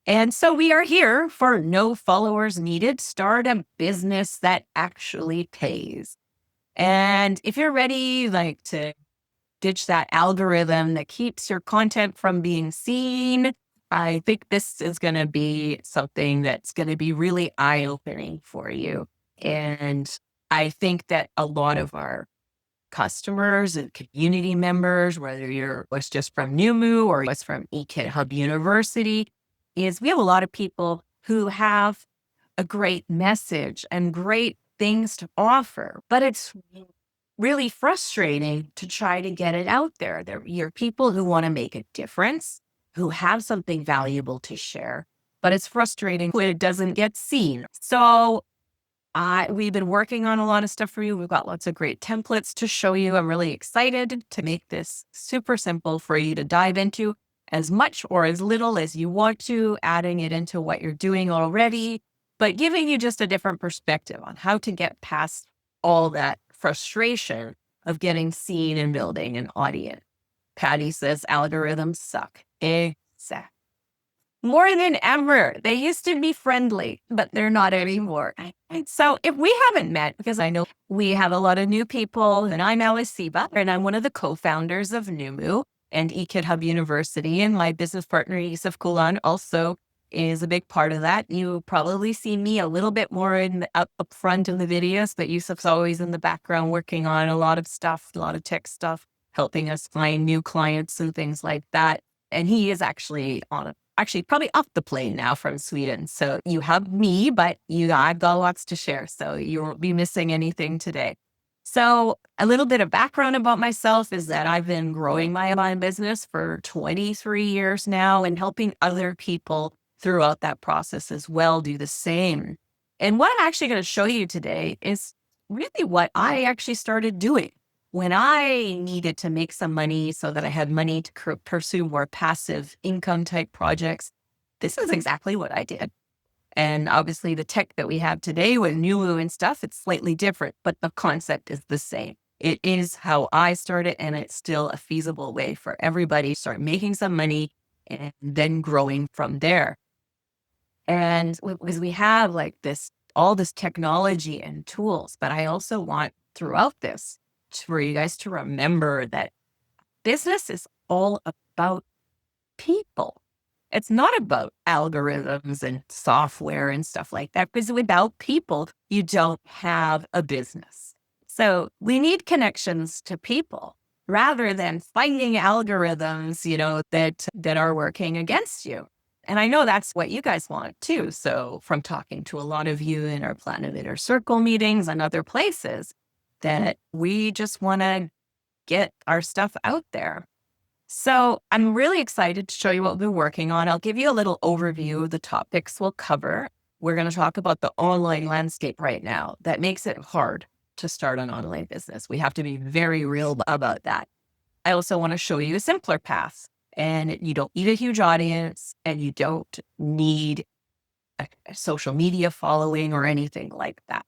And so we are here for No Followers Needed. Start a business that actually pays. And if you're ready, like to ditch that algorithm that keeps your content from being seen, I think this is going to be something that's going to be really eye-opening for you. And I think that a lot of our customers and community members, whether you're was just from Noomu or was from eKid University, is we have a lot of people who have a great message and great things to offer, but it's really frustrating to try to get it out there. You're people who want to make a difference, who have something valuable to share, but it's frustrating when it doesn't get seen. So we've been working on a lot of stuff for you. We've got lots of great templates to show you. I'm really excited to make this super simple for you to dive into as much or as little as you want to, adding it into what you're doing already, but giving you just a different perspective on how to get past all that frustration of getting seen and building an audience. Patty says algorithms suck. Exactly. More than ever. They used to be friendly, but they're not anymore. And so if we haven't met, because I know we have a lot of new people, and I'm Alice Siba, and I'm one of the co-founders of Noomu and eKid University, and my business partner, Yusuf Kulan, also is a big part of that. You probably see me a little bit more up front in the videos, but Yusuf's always in the background working on a lot of stuff, a lot of tech stuff, helping us find new clients and things like that. And he is actually probably off the plane now from Sweden. So you have me, but I've got lots to share. So you won't be missing anything today. So a little bit of background about myself is that I've been growing my online business for 23 years now and helping other people throughout that process as well do the same. And what I'm actually going to show you today is really what I actually started doing when I needed to make some money so that I had money to pursue more passive income type projects. This is exactly what I did. And obviously the tech that we have today with Noomu and stuff, it's slightly different, but the concept is the same. It is how I started, and it's still a feasible way for everybody to start making some money and then growing from there. And because we have like all this technology and tools, but I also want throughout this for you guys to remember that business is all about people. It's not about algorithms and software and stuff like that, because without people, you don't have a business. So we need connections to people rather than finding algorithms, that are working against you. And I know that's what you guys want too. So from talking to a lot of you in our Planet Inner Circle meetings and other places, that we just want to get our stuff out there. So I'm really excited to show you what we're working on. I'll give you a little overview of the topics we'll cover. We're going to talk about the online landscape right now that makes it hard to start an online business. We have to be very real about that. I also want to show you a simpler path, and you don't need a huge audience, and you don't need a social media following or anything like that.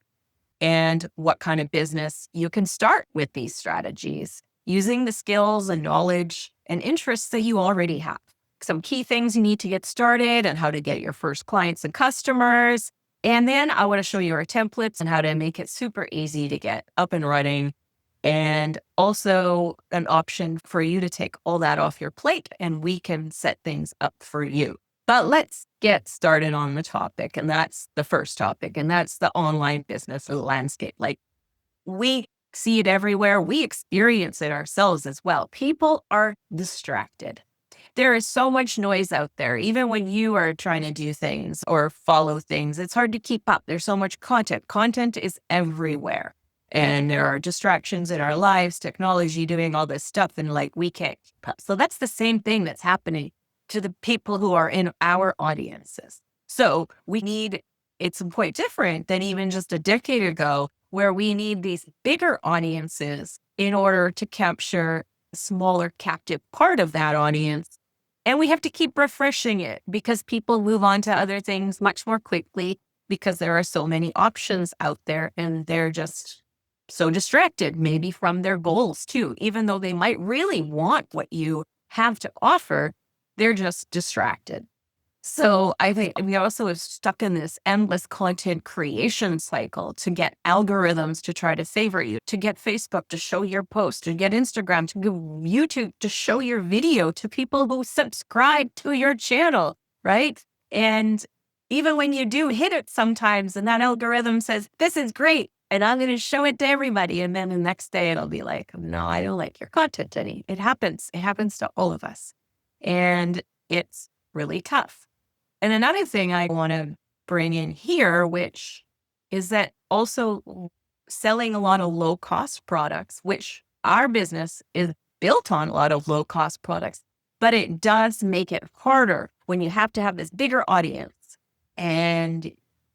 And what kind of business you can start with these strategies using the skills and knowledge and interests that you already have. Some key things you need to get started and how to get your first clients and customers. And then I want to show you our templates and how to make it super easy to get up and running. And also an option for you to take all that off your plate and we can set things up for you. But let's get started on the topic. And that's the first topic. And that's the online business landscape. Like, we see it everywhere. We experience it ourselves as well. People are distracted. There is so much noise out there. Even when you are trying to do things or follow things, it's hard to keep up. There's so much content. Content is everywhere. And there are distractions in our lives, technology doing all this stuff, and we can't keep up. So that's the same thing that's happening to the people who are in our audiences. So it's quite different than even just a decade ago, where we need these bigger audiences in order to capture a smaller captive part of that audience. And we have to keep refreshing it because people move on to other things much more quickly because there are so many options out there and they're just so distracted, maybe from their goals too. Even though they might really want what you have to offer, they're just distracted. So I think we also have stuck in this endless content creation cycle to get algorithms to try to favor you, to get Facebook to show your post, to get Instagram, to get YouTube to show your video to people who subscribe to your channel, right? And even when you do hit it sometimes and that algorithm says, this is great, and I'm going to show it to everybody. And then the next day it'll be like, no, I don't like your content any. It happens. It happens to all of us. And it's really tough. And another thing I want to bring in here, which is that also selling a lot of low cost products, which our business is built on a lot of low cost products, but it does make it harder when you have to have this bigger audience and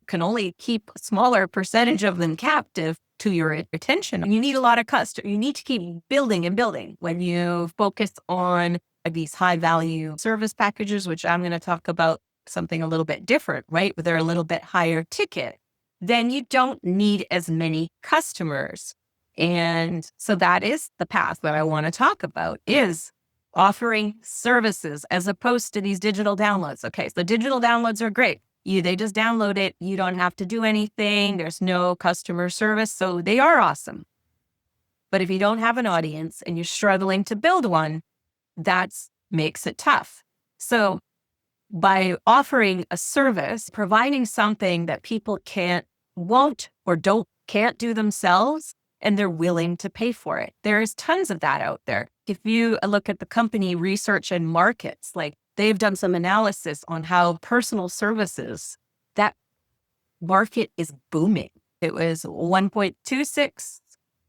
can only keep a smaller percentage of them captive to your attention. You need a lot of customers. You need to keep building and building. When you focus on these high value service packages, which I'm going to talk about something a little bit different, right? They're a little bit higher ticket, then you don't need as many customers. And so that is the path that I want to talk about, is offering services as opposed to these digital downloads. Okay, so the digital downloads are great. They just download it. You don't have to do anything. There's no customer service. So they are awesome. But if you don't have an audience and you're struggling to build one, that makes it tough. So by offering a service, providing something that people won't or can't do themselves, and they're willing to pay for it. There's tons of that out there. If you look at the company Research and Markets, like they've done some analysis on how personal services, that market is booming. It was 1.26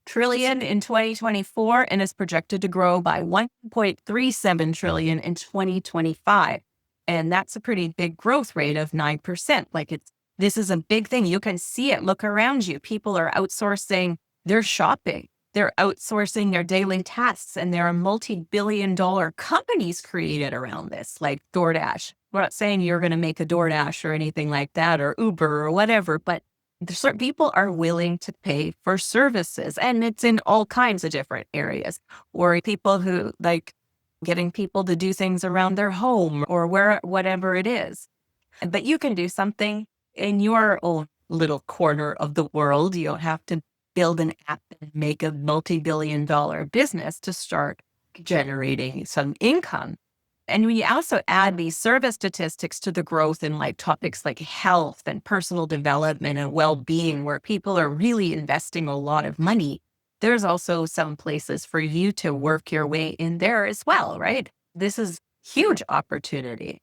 trillion in 2024 and is projected to grow by 1.37 trillion in 2025. And that's a pretty big growth rate of 9%. This is a big thing. You can see it. Look around you. People are outsourcing their shopping. They're outsourcing their daily tasks, and there are multi-billion-dollar companies created around this, like DoorDash. We're not saying you're going to make a DoorDash or anything like that, or Uber or whatever, but certain people are willing to pay for services, and it's in all kinds of different areas. Or people who like getting people to do things around their home or whatever it is. But you can do something in your own little corner of the world. You don't have to build an app and make a multi-billion-dollar business to start generating some income. And we also add these service statistics to the growth in topics like health and personal development and well-being, where people are really investing a lot of money. There's also some places for you to work your way in there as well, right? This is huge opportunity.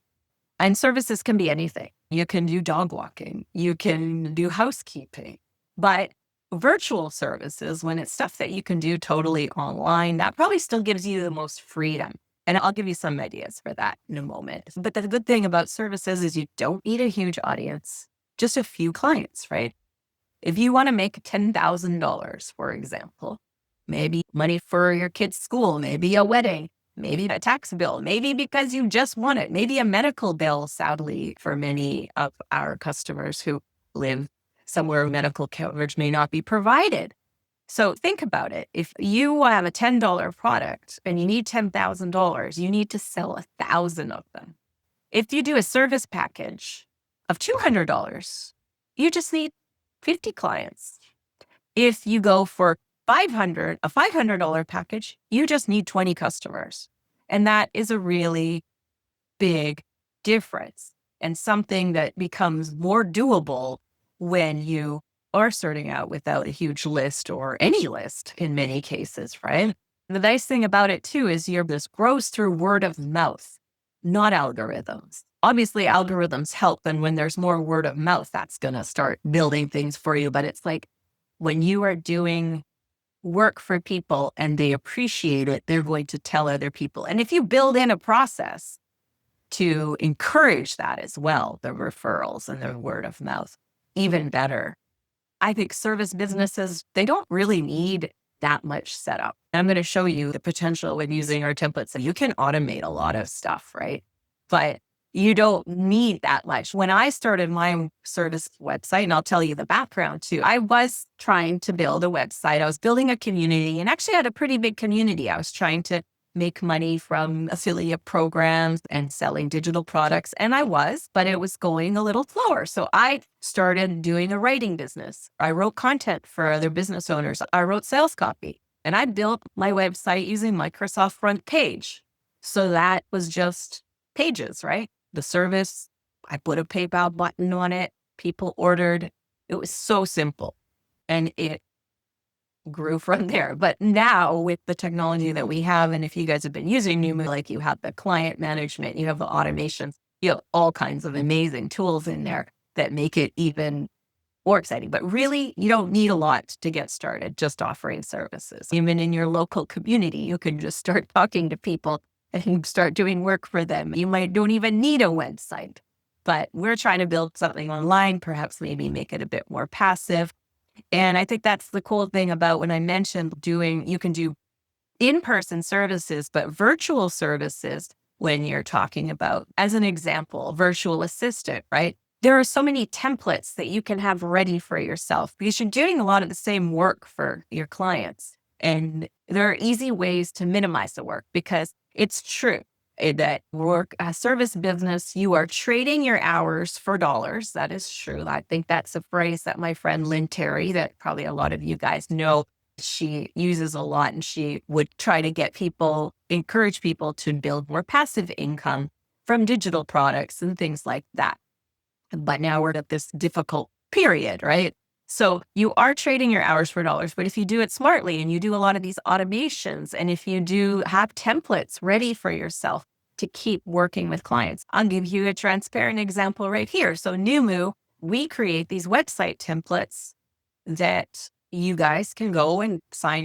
And services can be anything. You can do dog walking, you can do housekeeping, but virtual services, when it's stuff that you can do totally online, that probably still gives you the most freedom. And I'll give you some ideas for that in a moment. But the good thing about services is you don't need a huge audience, just a few clients, right? If you want to make $10,000, for example, maybe money for your kid's school, maybe a wedding, maybe a tax bill, maybe because you just want it, maybe a medical bill, sadly, for many of our customers who live somewhere medical coverage may not be provided. So think about it. If you have a $10 product and you need $10,000, you need to sell 1,000 of them. If you do a service package of $200, you just need 50 clients. If you go for a $500 package, you just need 20 customers. And that is a really big difference, and something that becomes more doable when you are starting out without a huge list or any list in many cases, right? The nice thing about it too is this grows through word of mouth, not algorithms. Obviously, algorithms help, and when there's more word of mouth, that's going to start building things for you. But it's like when you are doing work for people and they appreciate it, they're going to tell other people. And if you build in a process to encourage that as well, the referrals and the word of mouth, even better. I think service businesses, they don't really need that much setup. I'm going to show you the potential when using our templates. So you can automate a lot of stuff, right? But you don't need that much. When I started my service website, and I'll tell you the background too, I was trying to build a website. I was building a community, and actually had a pretty big community. I was trying to make money from affiliate programs and selling digital products. And I was, but it was going a little slower. So I started doing a writing business. I wrote content for other business owners. I wrote sales copy and I built my website using Microsoft Front Page. So that was just pages, right? The service, I put a PayPal button on it. People ordered. It was so simple. And it grew from there. But now with the technology that we have, and if you guys have been using Noomu, like you have the client management, you have the automations, you have all kinds of amazing tools in there that make it even more exciting. But really, you don't need a lot to get started just offering services. Even in your local community, you can just start talking to people and start doing work for them. You might don't even need a website, but we're trying to build something online, perhaps maybe make it a bit more passive. And I think that's the cool thing about when I mentioned you can do in-person services, but virtual services when you're talking about, as an example, virtual assistant, right? There are so many templates that you can have ready for yourself because you're doing a lot of the same work for your clients. And there are easy ways to minimize the work because it's true that a service business, you are trading your hours for dollars. That is true. I think that's a phrase that my friend Lynn Terry, that probably a lot of you guys know, she uses a lot, and she would try to encourage people to build more passive income from digital products and things like that. But now we're at this difficult period, right? So you are trading your hours for dollars, but if you do it smartly and you do a lot of these automations, and if you do have templates ready for yourself to keep working with clients, I'll give you a transparent example right here. So Noomu, we create these website templates that you guys can go and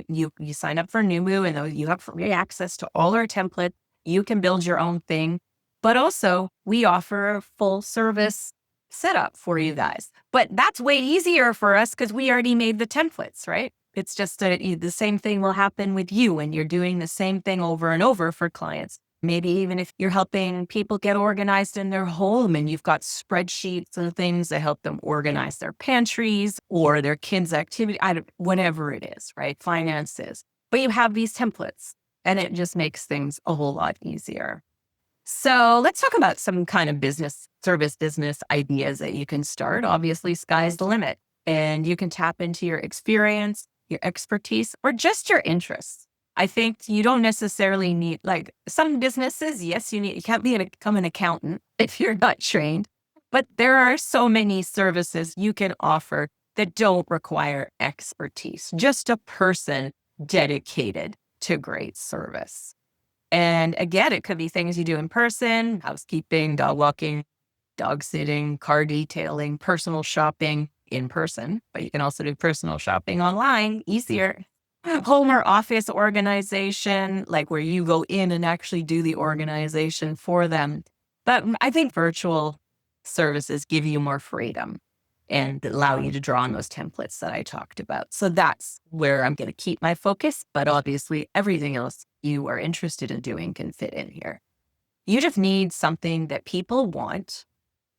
you sign up for Noomu, and you have free access to all our templates. You can build your own thing, but also we offer a full service setup for you guys. But that's way easier for us because we already made the templates, right? It's just the same thing will happen with you when you're doing the same thing over and over for clients. Maybe even if you're helping people get organized in their home and you've got spreadsheets and things that help them organize their pantries or their kids' activity, whatever it is, right? Finances. But you have these templates and it just makes things a whole lot easier. So let's talk about some kind of service business ideas that you can start. Obviously, sky's the limit, and you can tap into your experience, your expertise, or just your interests. I think you don't necessarily need, like some businesses, yes, you can't become an accountant if you're not trained, but there are so many services you can offer that don't require expertise, just a person dedicated to great service. And again, it could be things you do in person, housekeeping, dog walking, dog sitting, car detailing, personal shopping in person, but you can also do personal shopping online, easier. Home or office organization, like where you go in and actually do the organization for them. But I think virtual services give you more freedom and allow you to draw on those templates that I talked about. So that's where I'm going to keep my focus, but obviously everything else you are interested in doing can fit in here. You just need something that people want,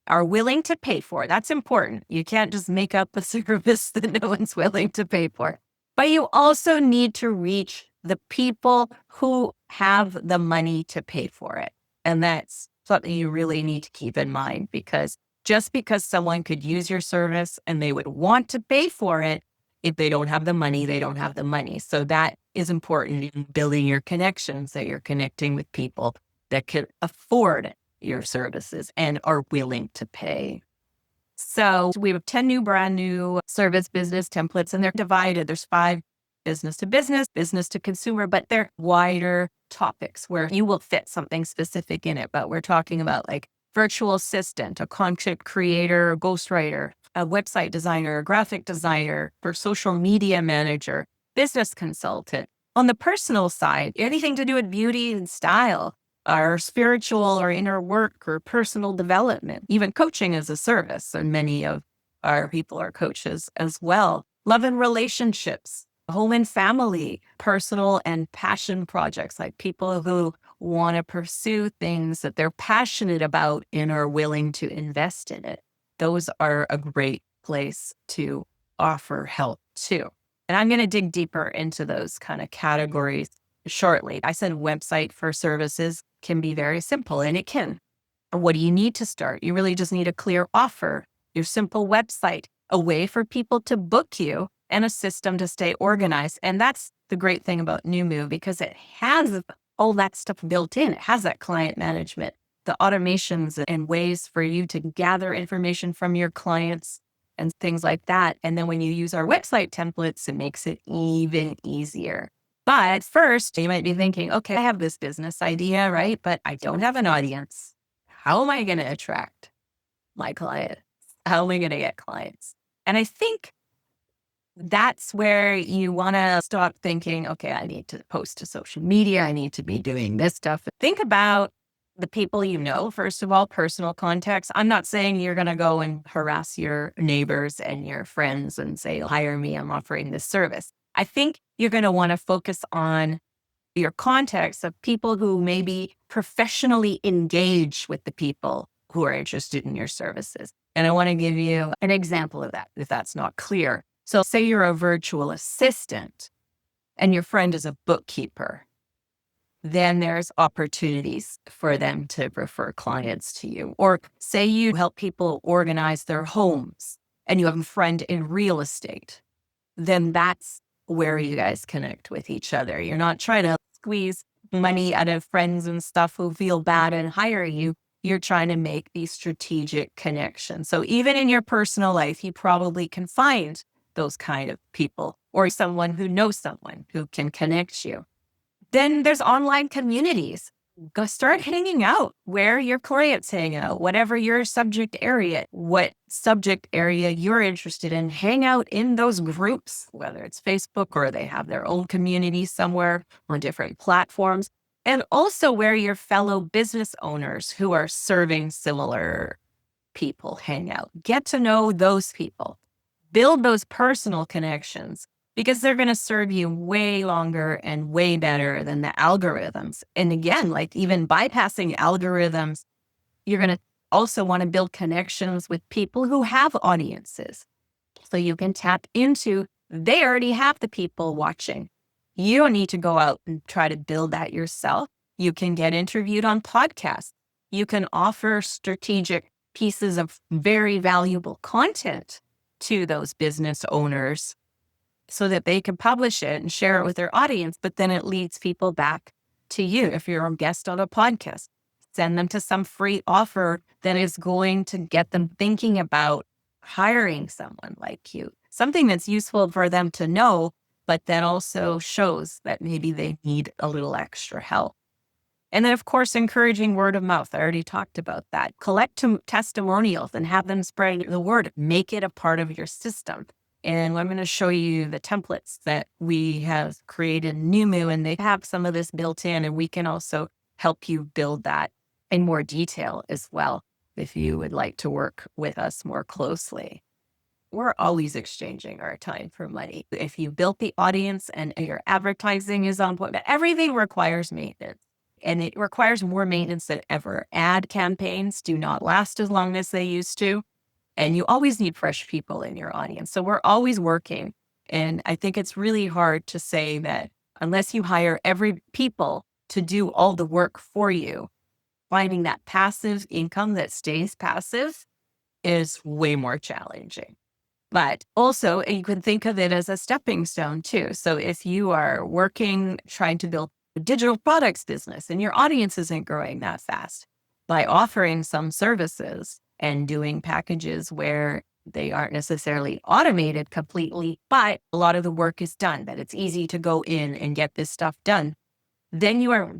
are willing to pay for. That's important. You can't just make up a service that no one's willing to pay for. But you also need to reach the people who have the money to pay for it. And that's something you really need to keep in mind, because just because someone could use your service and they would want to pay for it, if they don't have the money, they don't have the money. So that is important in building your connections, that you're connecting with people that can afford your services and are willing to pay. So we have 10 brand new service business templates, and they're divided. There's 5 business to business, business to consumer, but they're wider topics where you will fit something specific in it. But we're talking about like virtual assistant, a content creator, a ghostwriter, a website designer, a graphic designer, or social media manager, business consultant. On the personal side, anything to do with beauty and style, our spiritual or inner work or personal development, even coaching as a service. And many of our people are coaches as well. Love and relationships, home and family, personal and passion projects, like people who want to pursue things that they're passionate about and are willing to invest in it. Those are a great place to offer help too. And I'm going to dig deeper into those kind of categories shortly. I said website for services can be very simple, and it can. What do you need to start? You really just need a clear offer, your simple website, a way for people to book you, and a system to stay organized. And that's the great thing about Noomu, because it has all that stuff built in. It has that client management, the automations and ways for you to gather information from your clients and things like that. And then when you use our website templates, it makes it even easier. But first, you might be thinking, okay, I have this business idea, right? But I don't have an audience. How am I going to attract my clients? How am I going to get clients? And I think that's where you want to stop thinking, okay, I need to post to social media. I need to be doing this stuff. Think about the people you know, first of all, personal contacts. I'm not saying you're going to go and harass your neighbors and your friends and say, hire me, I'm offering this service. I think you're going to want to focus on your contacts of people who maybe professionally engage with the people who are interested in your services. And I want to give you an example of that, if that's not clear. So say you're a virtual assistant and your friend is a bookkeeper, then there's opportunities for them to refer clients to you. Or say you help people organize their homes and you have a friend in real estate, then that's where you guys connect with each other. You're not trying to squeeze money out of friends and stuff who feel bad and hire you. You're trying to make these strategic connections. So even in your personal life, you probably can find those kind of people or someone who knows someone who can connect you. Then there's online communities. Go start hanging out where your clients hang out, whatever your subject area, what subject area you're interested in, hang out in those groups, whether it's Facebook or they have their own community somewhere on different platforms. And also where your fellow business owners who are serving similar people hang out. Get to know those people, build those personal connections, because they're going to serve you way longer and way better than the algorithms. And again, like even bypassing algorithms, you're going to also want to build connections with people who have audiences. So you can tap into, they already have the people watching. You don't need to go out and try to build that yourself. You can get interviewed on podcasts. You can offer strategic pieces of very valuable content to those business owners so that they can publish it and share it with their audience, but then it leads people back to you. If you're a guest on a podcast, send them to some free offer that is going to get them thinking about hiring someone like you, something that's useful for them to know, but that also shows that maybe they need a little extra help. And then, of course, encouraging word of mouth. I already talked about that. Collect testimonials and have them spread the word. Make it a part of your system. And I'm going to show you the templates that we have created in Noomu, and they have some of this built in, and we can also help you build that in more detail as well if you would like to work with us more closely. We're always exchanging our time for money. If you built the audience and your advertising is on point, everything requires maintenance. And it requires more maintenance than ever. Ad campaigns do not last as long as they used to. And you always need fresh people in your audience. So we're always working. And I think it's really hard to say that unless you hire every people to do all the work for you, finding that passive income that stays passive is way more challenging. But also you can think of it as a stepping stone too. So if you are working, trying to build a digital products business and your audience isn't growing that fast, by offering some services and doing packages where they aren't necessarily automated completely, but a lot of the work is done, that it's easy to go in and get this stuff done, then you are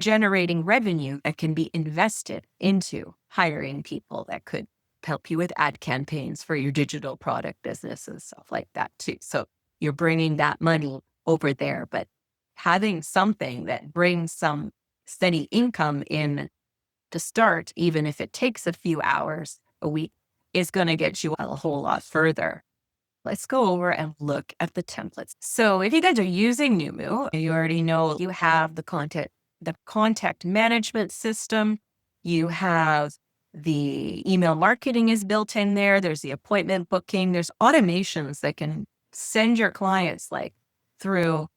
generating revenue that can be invested into hiring people that could help you with ad campaigns for your digital product business and stuff like that too. So you're bringing that money over there, but having something that brings some steady income in to start, even if it takes a few hours a week, is going to get you a whole lot further. Let's go over and look at the templates. So if you guys are using Noomu, you already know you have the contact management system. You have the email marketing is built in there. There's the appointment booking. There's automations that can send your clients like through,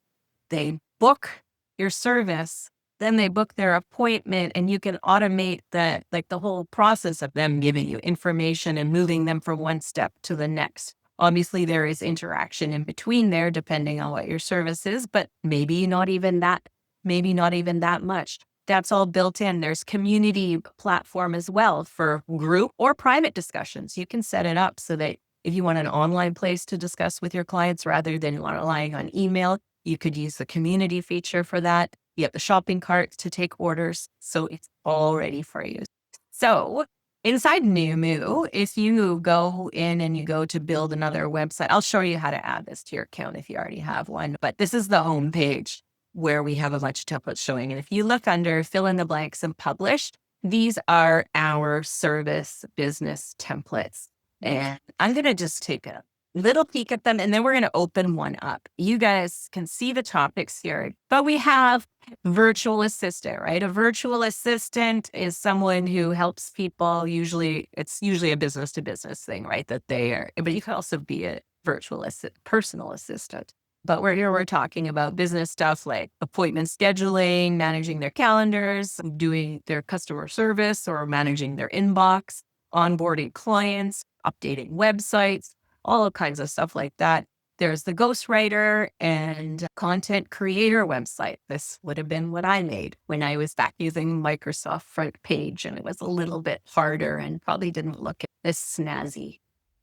they book your service, then they book their appointment and you can automate the whole process of them giving you information and moving them from one step to the next. Obviously, there is interaction in between there, depending on what your service is, but maybe not even that much. That's all built in. There's community platform as well for group or private discussions. You can set it up so that if you want an online place to discuss with your clients rather than relying on email, you could use the community feature for that. You have the shopping cart to take orders. So it's all ready for you. So inside Noomu, if you go in and you go to build another website, I'll show you how to add this to your account if you already have one. But this is the home page where we have a bunch of templates showing. And if you look under fill in the blanks and publish, these are our service business templates. And I'm going to just take a little peek at them and then we're going to open one up. You guys can see the topics here, but we have virtual assistant, right? A virtual assistant is someone who helps people. It's usually a business to business thing, right? But you can also be a personal assistant. But we're talking about business stuff like appointment scheduling, managing their calendars, doing their customer service or managing their inbox, onboarding clients, updating websites, all kinds of stuff like that. There's the ghostwriter and content creator website. This would have been what I made when I was back using Microsoft Front Page, and it was a little bit harder and probably didn't look as snazzy.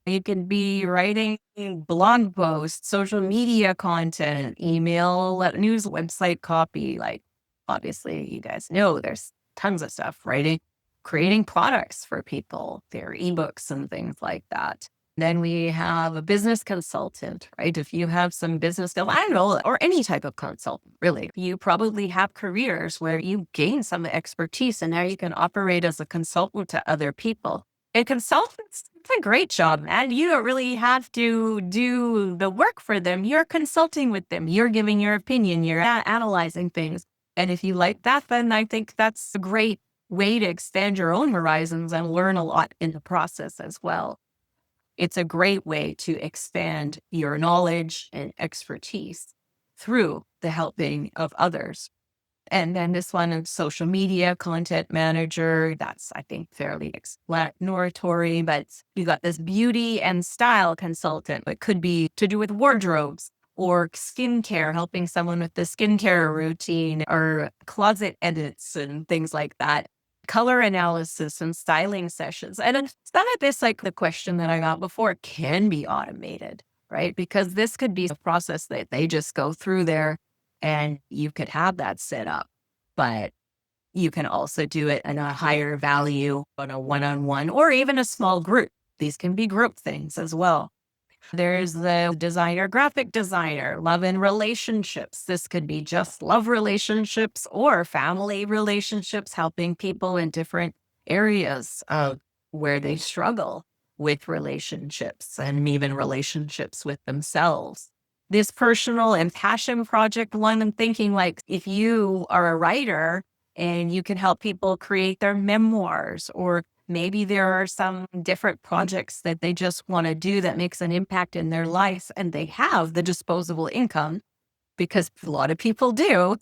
You can be writing blog posts, social media content, email, news, website copy. Like, obviously, you guys know there's tons of stuff, creating products for people, their ebooks and things like that. Then we have a business consultant, right? If you have some business skills, I don't know, or any type of consultant, really, you probably have careers where you gain some expertise and now you can operate as a consultant to other people. And consultants, it's a great job, man. You don't really have to do the work for them. You're consulting with them. You're giving your opinion. You're analyzing things. And if you like that, then I think that's a great way to expand your own horizons and learn a lot in the process as well. It's a great way to expand your knowledge and expertise through the helping of others. And then this one is social media content manager. That's, I think, fairly explanatory, but you got this beauty and style consultant. It could be to do with wardrobes or skincare, helping someone with the skincare routine or closet edits and things like that. Color analysis and styling sessions. And some of this, like the question that I got before, can be automated, right? Because this could be a process that they just go through there and you could have that set up. But you can also do it in a higher value on a one-on-one or even a small group. These can be group things as well. There's the designer, graphic designer, love and relationships. This could be just love relationships or family relationships, helping people in different areas of where they struggle with relationships and even relationships with themselves. This personal and passion project one, I'm thinking like if you are a writer and you can help people create their memoirs, or maybe there are some different projects that they just want to do that makes an impact in their life and they have the disposable income, because a lot of people do,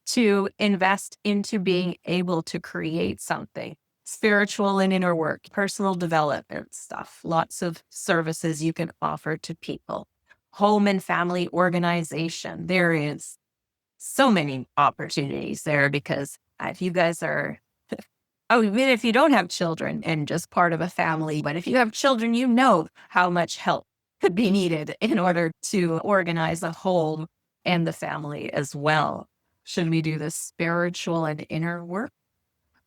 to invest into being able to create something. Spiritual and inner work, personal development stuff, lots of services you can offer to people. Home and family organization. There is so many opportunities there because if you guys are, even if you don't have children and just part of a family, but if you have children, you know how much help could be needed in order to organize a home and the family as well. Should we do the spiritual and inner work?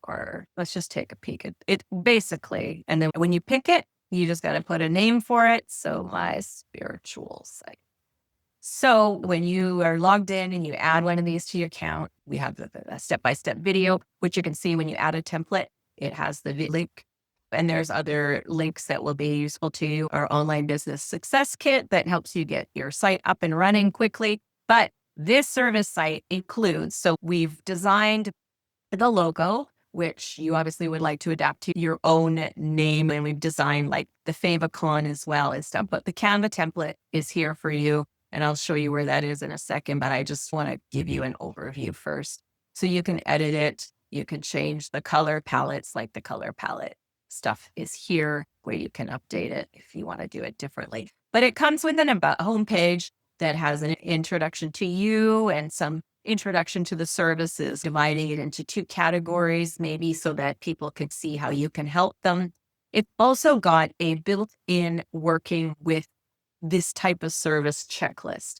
Or let's just take a peek at it basically. And then when you pick it, you just got to put a name for it. So my spiritual site. So when you are logged in and you add one of these to your account, we have a step-by-step video, which you can see when you add a template. It has the link, and there's other links that will be useful to you. Our online business success kit that helps you get your site up and running quickly. But this service site includes, so we've designed the logo, which you obviously would like to adapt to your own name. And we've designed like the favicon as well and stuff. But the Canva template is here for you. And I'll show you where that is in a second, but I just want to give you an overview first. So you can edit it. You can change the color palettes, like the color palette stuff is here where you can update it if you want to do it differently. But it comes with an about homepage that has an introduction to you and some introduction to the services, dividing it into 2 categories, maybe so that people can see how you can help them. It's also got a built-in working with this type of service checklist.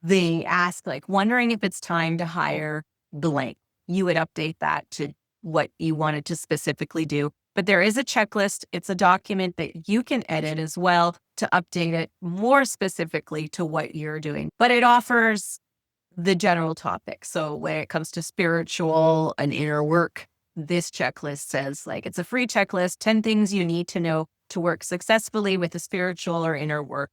They ask, like, wondering if it's time to hire blank. You would update that to what you wanted to specifically do. But there is a checklist. It's a document that you can edit as well to update it more specifically to what you're doing. But it offers the general topic. So when it comes to spiritual and inner work, this checklist says, like, it's a free checklist, 10 things you need to know to work successfully with a spiritual or inner work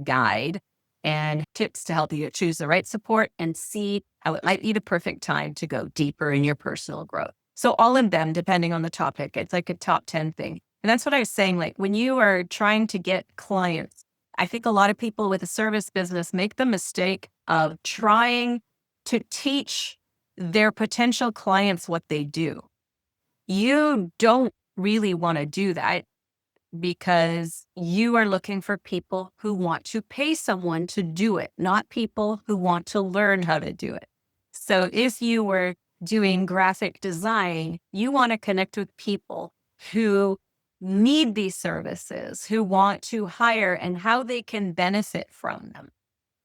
guide, and tips to help you choose the right support and see how it might be the perfect time to go deeper in your personal growth. So all of them, depending on the topic, it's like a top 10 thing. And that's what I was saying. Like, when you are trying to get clients, I think a lot of people with a service business make the mistake of trying to teach their potential clients what they do. You don't really want to do that, because you are looking for people who want to pay someone to do it, not people who want to learn how to do it. So if you were doing graphic design, you want to connect with people who need these services, who want to hire, and how they can benefit from them.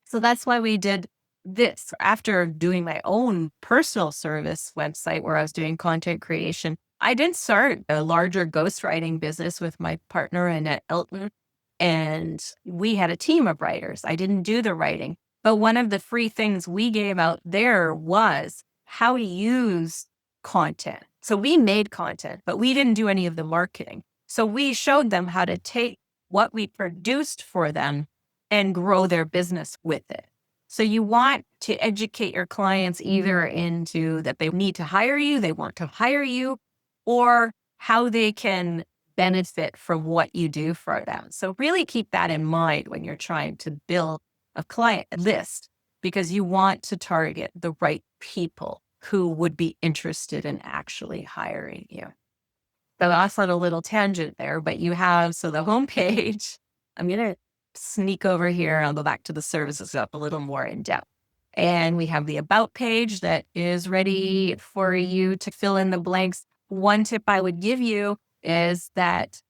So that's why we did this. After doing my own personal service website where I was doing content creation, I did start a larger ghostwriting business with my partner, Annette Elton, and we had a team of writers. I didn't do the writing, but one of the free things we gave out there was how to use content. So we made content, but we didn't do any of the marketing. So we showed them how to take what we produced for them and grow their business with it. So you want to educate your clients either into that they need to hire you, they want to hire you, or how they can benefit from what you do for them. So really keep that in mind when you're trying to build a client list, because you want to target the right people who would be interested in actually hiring you. So that's on a little tangent there, but you have, so the homepage, I'm going to sneak over here. I'll go back to the services up a little more in depth. And we have the about page that is ready for you to fill in the blanks. One tip I would give you is that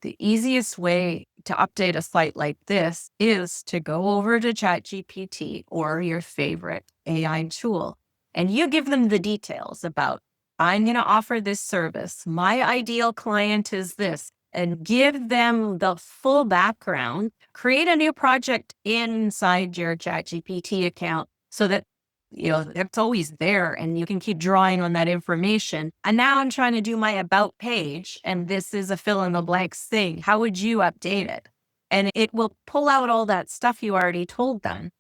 the easiest way to update a site like this is to go over to ChatGPT or your favorite AI tool, and you give them the details about, I'm going to offer this service. My ideal client is this, and give them the full background. Create a new project inside your ChatGPT account so that, it's always there and you can keep drawing on that information. And now I'm trying to do my about page, and this is a fill in the blanks thing. How would you update it? And it will pull out all that stuff you already told them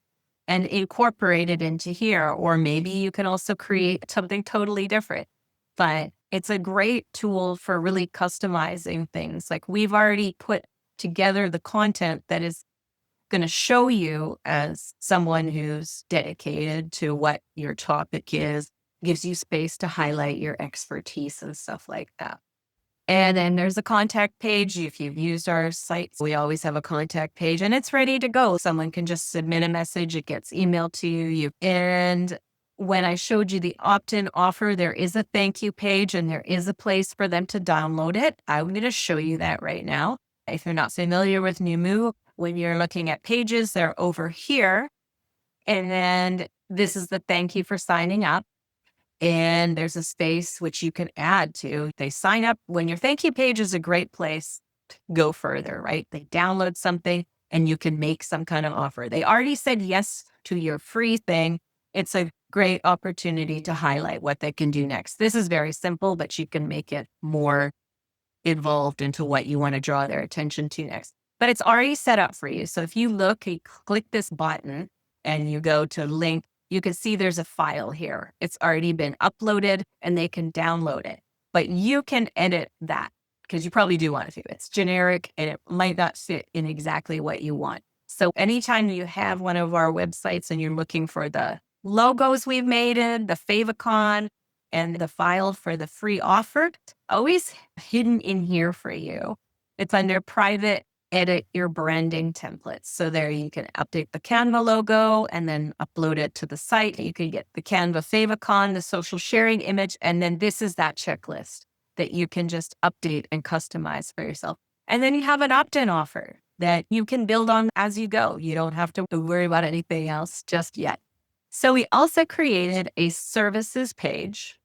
and incorporate it into here. Or maybe you can also create something totally different. But it's a great tool for really customizing things. Like, we've already put together the content that is going to show you, as someone who's dedicated to what your topic is, gives you space to highlight your expertise and stuff like that. And then there's a contact page. If you've used our site, we always have a contact page and it's ready to go. Someone can just submit a message. It gets emailed to you. And when I showed you the opt-in offer, there is a thank you page and there is a place for them to download it. I'm going to show you that right now. If you're not familiar with Noomu, when you're looking at pages, they're over here. And then this is the thank you for signing up. And there's a space which you can add to. They sign up. When your thank you page is a great place to go further, right? They download something and you can make some kind of offer. They already said yes to your free thing. It's a great opportunity to highlight what they can do next. This is very simple, but you can make it more involved into what you want to draw their attention to next. But it's already set up for you. So if you look, you click this button and you go to link, you can see there's a file here. It's already been uploaded and they can download it. But you can edit that because you probably do want to. It's generic and it might not fit in exactly what you want. So anytime you have one of our websites and you're looking for the logos we've made in, the favicon, and the file for the free offer, it's always hidden in here for you. It's under private edit your branding templates. So there you can update the Canva logo and then upload it to the site. You can get the Canva favicon, the social sharing image, and then this is that checklist that you can just update and customize for yourself. And then you have an opt-in offer that you can build on as you go. You don't have to worry about anything else just yet. So we also created a services page,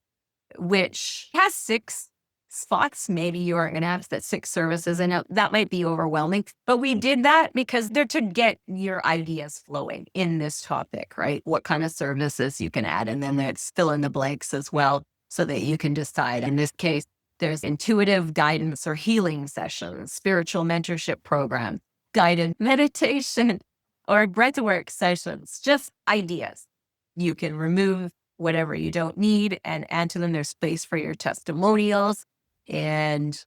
which has 6 spots. Maybe you are going to have that 6 services, and that might be overwhelming. But we did that because they're to get your ideas flowing in this topic, right? What kind of services you can add, and then there's fill in the blanks as well, so that you can decide. In this case, there's intuitive guidance or healing sessions, spiritual mentorship program, guided meditation, or breathwork sessions, just ideas. You can remove whatever you don't need and add to them. There's space for your testimonials. And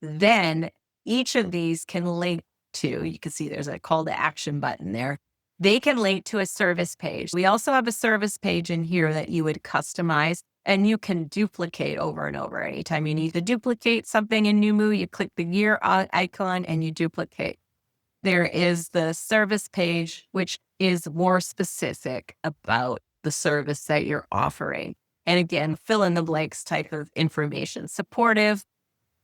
then each of these can link to, you can see there's a call to action button there. They can link to a service page. We also have a service page in here that you would customize and you can duplicate over and over. Anytime you need to duplicate something in Noomu, you click the gear icon and you duplicate. There is the service page, which is more specific about the service that you're offering. And again, fill in the blanks type of information, supportive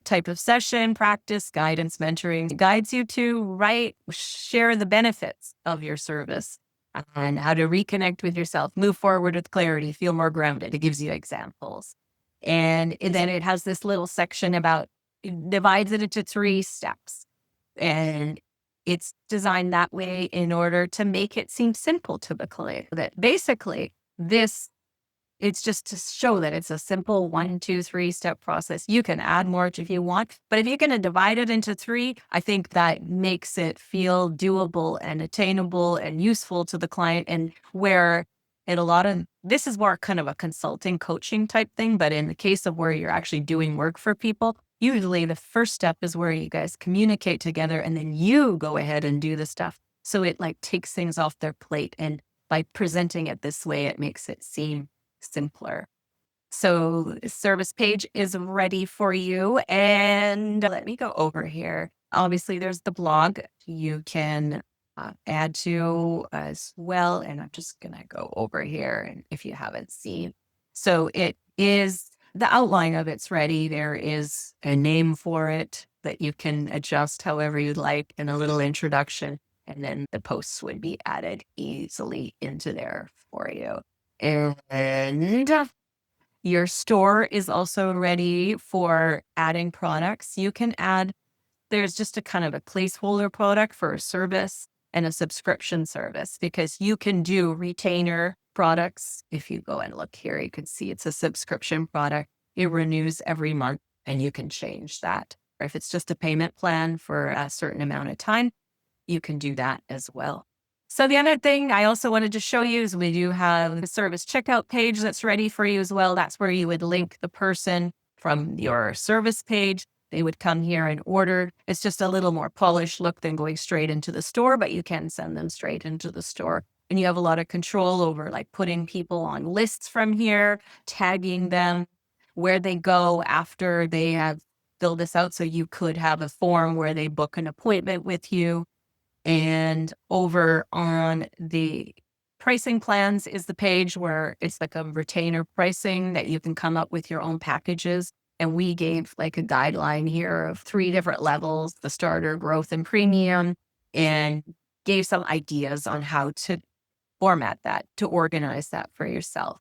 type of session, practice, guidance, mentoring, guides you to share the benefits of your service and how to reconnect with yourself, move forward with clarity, feel more grounded. It gives you examples. And then it has this little section it divides it into 3 steps. And it's designed that way in order to make it seem simple to the client. That basically it's just to show that it's a simple 1, 2, 3 step process. You can add more if you want, but if you're going to divide it into 3, I think that makes it feel doable and attainable and useful to the client. And where this is more kind of a consulting coaching type thing, but in the case of where you're actually doing work for people, usually the first step is where you guys communicate together and then you go ahead and do the stuff. So it takes things off their plate. And by presenting it this way, it makes it seem simpler. So the service page is ready for you. And let me go over here. Obviously, there's the blog you can add to as well. And I'm just going to go over here. And if you haven't seen, so the outline of it's ready. There is a name for it that you can adjust however you'd like, and a little introduction. And then the posts would be added easily into there for you. And your store is also ready for adding products. You can there's just a kind of a placeholder product for a service and a subscription service, because you can do retainer products. If you go and look here, you can see it's a subscription product. It renews every month and you can change that. Or if it's just a payment plan for a certain amount of time, you can do that as well. So the other thing I also wanted to show you is we do have a service checkout page that's ready for you as well. That's where you would link the person from your service page. They would come here and order. It's just a little more polished look than going straight into the store, but you can send them straight into the store. And you have a lot of control over putting people on lists from here, tagging them, where they go after they have filled this out. So you could have a form where they book an appointment with you. And over on the pricing plans is the page where it's like a retainer pricing that you can come up with your own packages. And we gave a guideline here of 3 different levels, the starter, growth, and premium, and gave some ideas on how to format that, to organize that for yourself.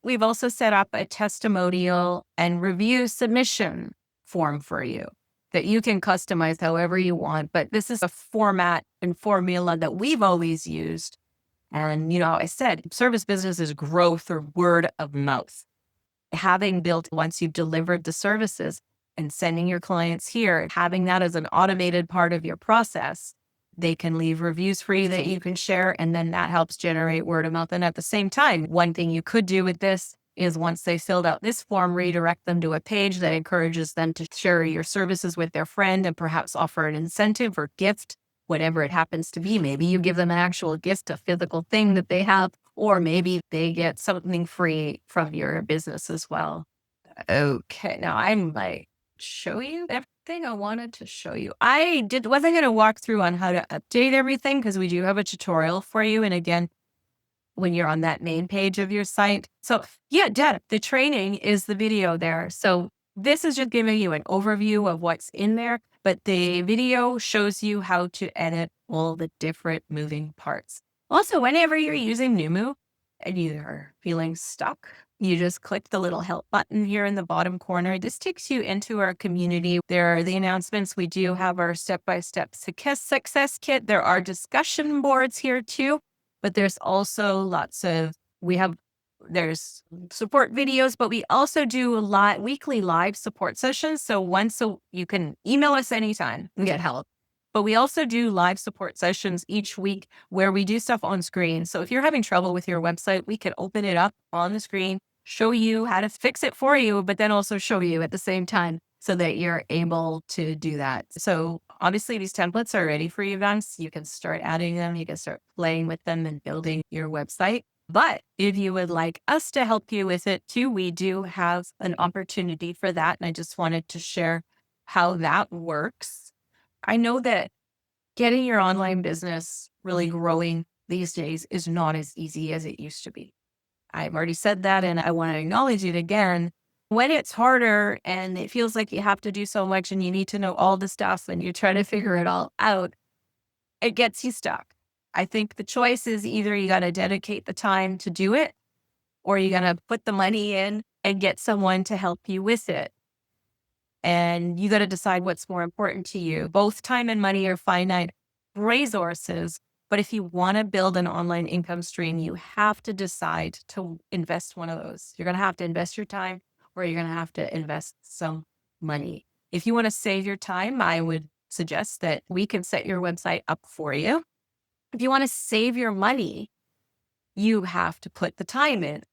We've also set up a testimonial and review submission form for you that you can customize however you want. But this is a format and formula that we've always used. And, I said, service business is growth or word of mouth. Having built, once you've delivered the services and sending your clients here, having that as an automated part of your process, they can leave reviews for you that you can share. And then that helps generate word of mouth. And at the same time, one thing you could do with this is once they filled out this form, redirect them to a page that encourages them to share your services with their friend and perhaps offer an incentive or gift whatever it happens to be. Maybe you give them an actual gift, a physical thing that they have, or maybe they get something free from your business as well. Okay, now I'm like, show you everything I wanted to show you. Wasn't going to walk through on how to update everything because we do have a tutorial for you. And again, when you're on that main page of your site. So yeah, Deb, the training is the video there. So this is just giving you an overview of what's in there, but the video shows you how to edit all the different moving parts. Also, whenever you're using Noomu and you're feeling stuck, you just click the little help button here in the bottom corner. This takes you into our community. There are the announcements. We do have our step-by-step success kit. There are discussion boards here too, but there's also there's support videos, but we also do weekly live support sessions. So you can email us anytime and get help. But we also do live support sessions each week where we do stuff on screen. So if you're having trouble with your website, we can open it up on the screen, show you how to fix it for you, but then also show you at the same time so that you're able to do that. So obviously these templates are ready for events. You can start adding them. You can start playing with them and building your website. But if you would like us to help you with it too, we do have an opportunity for that. And I just wanted to share how that works. I know that getting your online business really growing these days is not as easy as it used to be. I've already said that, and I want to acknowledge it again. When it's harder and it feels like you have to do so much and you need to know all the stuff and you try to figure it all out, it gets you stuck. I think the choice is either you got to dedicate the time to do it or you got to put the money in and get someone to help you with it. And you got to decide what's more important to you. Both time and money are finite resources. But if you want to build an online income stream, you have to decide to invest one of those. You're going to have to invest your time or you're going to have to invest some money. If you want to save your time, I would suggest that we can set your website up for you. If you want to save your money, you have to put the time in.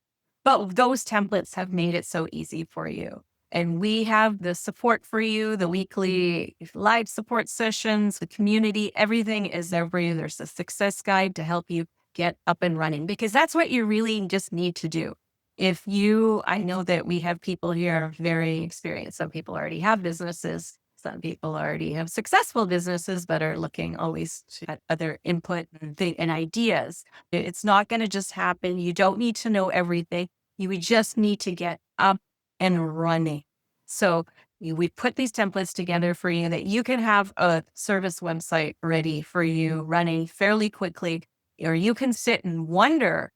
But those templates have made it so easy for you. And we have the support for you, the weekly live support sessions, the community, everything is there for you. There's a success guide to help you get up and running because that's what you really just need to do. I know that we have people here very experienced. Some people already have businesses. Some people already have successful businesses, but are looking always at other input and ideas. It's not going to just happen. You don't need to know everything. You just need to get up and running. So we put these templates together for you that you can have a service website ready for you running fairly quickly, or you can sit and wonder,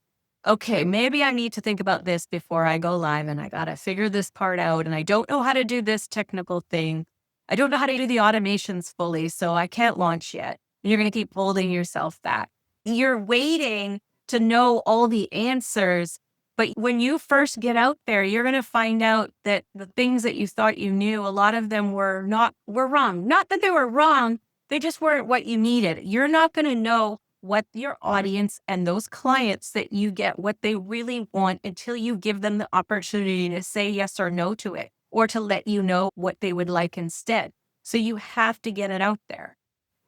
okay, maybe I need to think about this before I go live and I got to figure this part out. And I don't know how to do this technical thing. I don't know how to do the automations fully, so I can't launch yet. And you're going to keep holding yourself back. You're waiting to know all the answers. But when you first get out there, you're going to find out that the things that you thought you knew, a lot of them were wrong. Not that they were wrong. They just weren't what you needed. You're not going to know what your audience and those clients that you get, what they really want until you give them the opportunity to say yes or no to it, or to let you know what they would like instead. So you have to get it out there.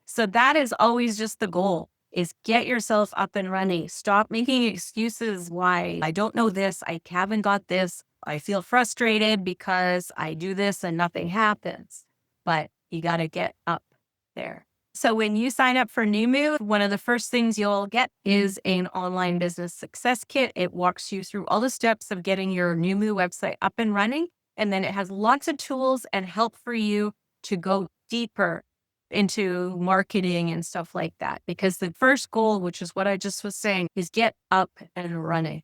So that is always just the goal, is get yourself up and running. Stop making excuses why I don't know this, I haven't got this, I feel frustrated because I do this and nothing happens. But you got to get up there. So when you sign up for Noomu, one of the first things you'll get is an online business success kit. It walks you through all the steps of getting your Noomu website up and running. And then it has lots of tools and help for you to go deeper into marketing and stuff like that. Because the first goal, which is what I just was saying, is get up and running.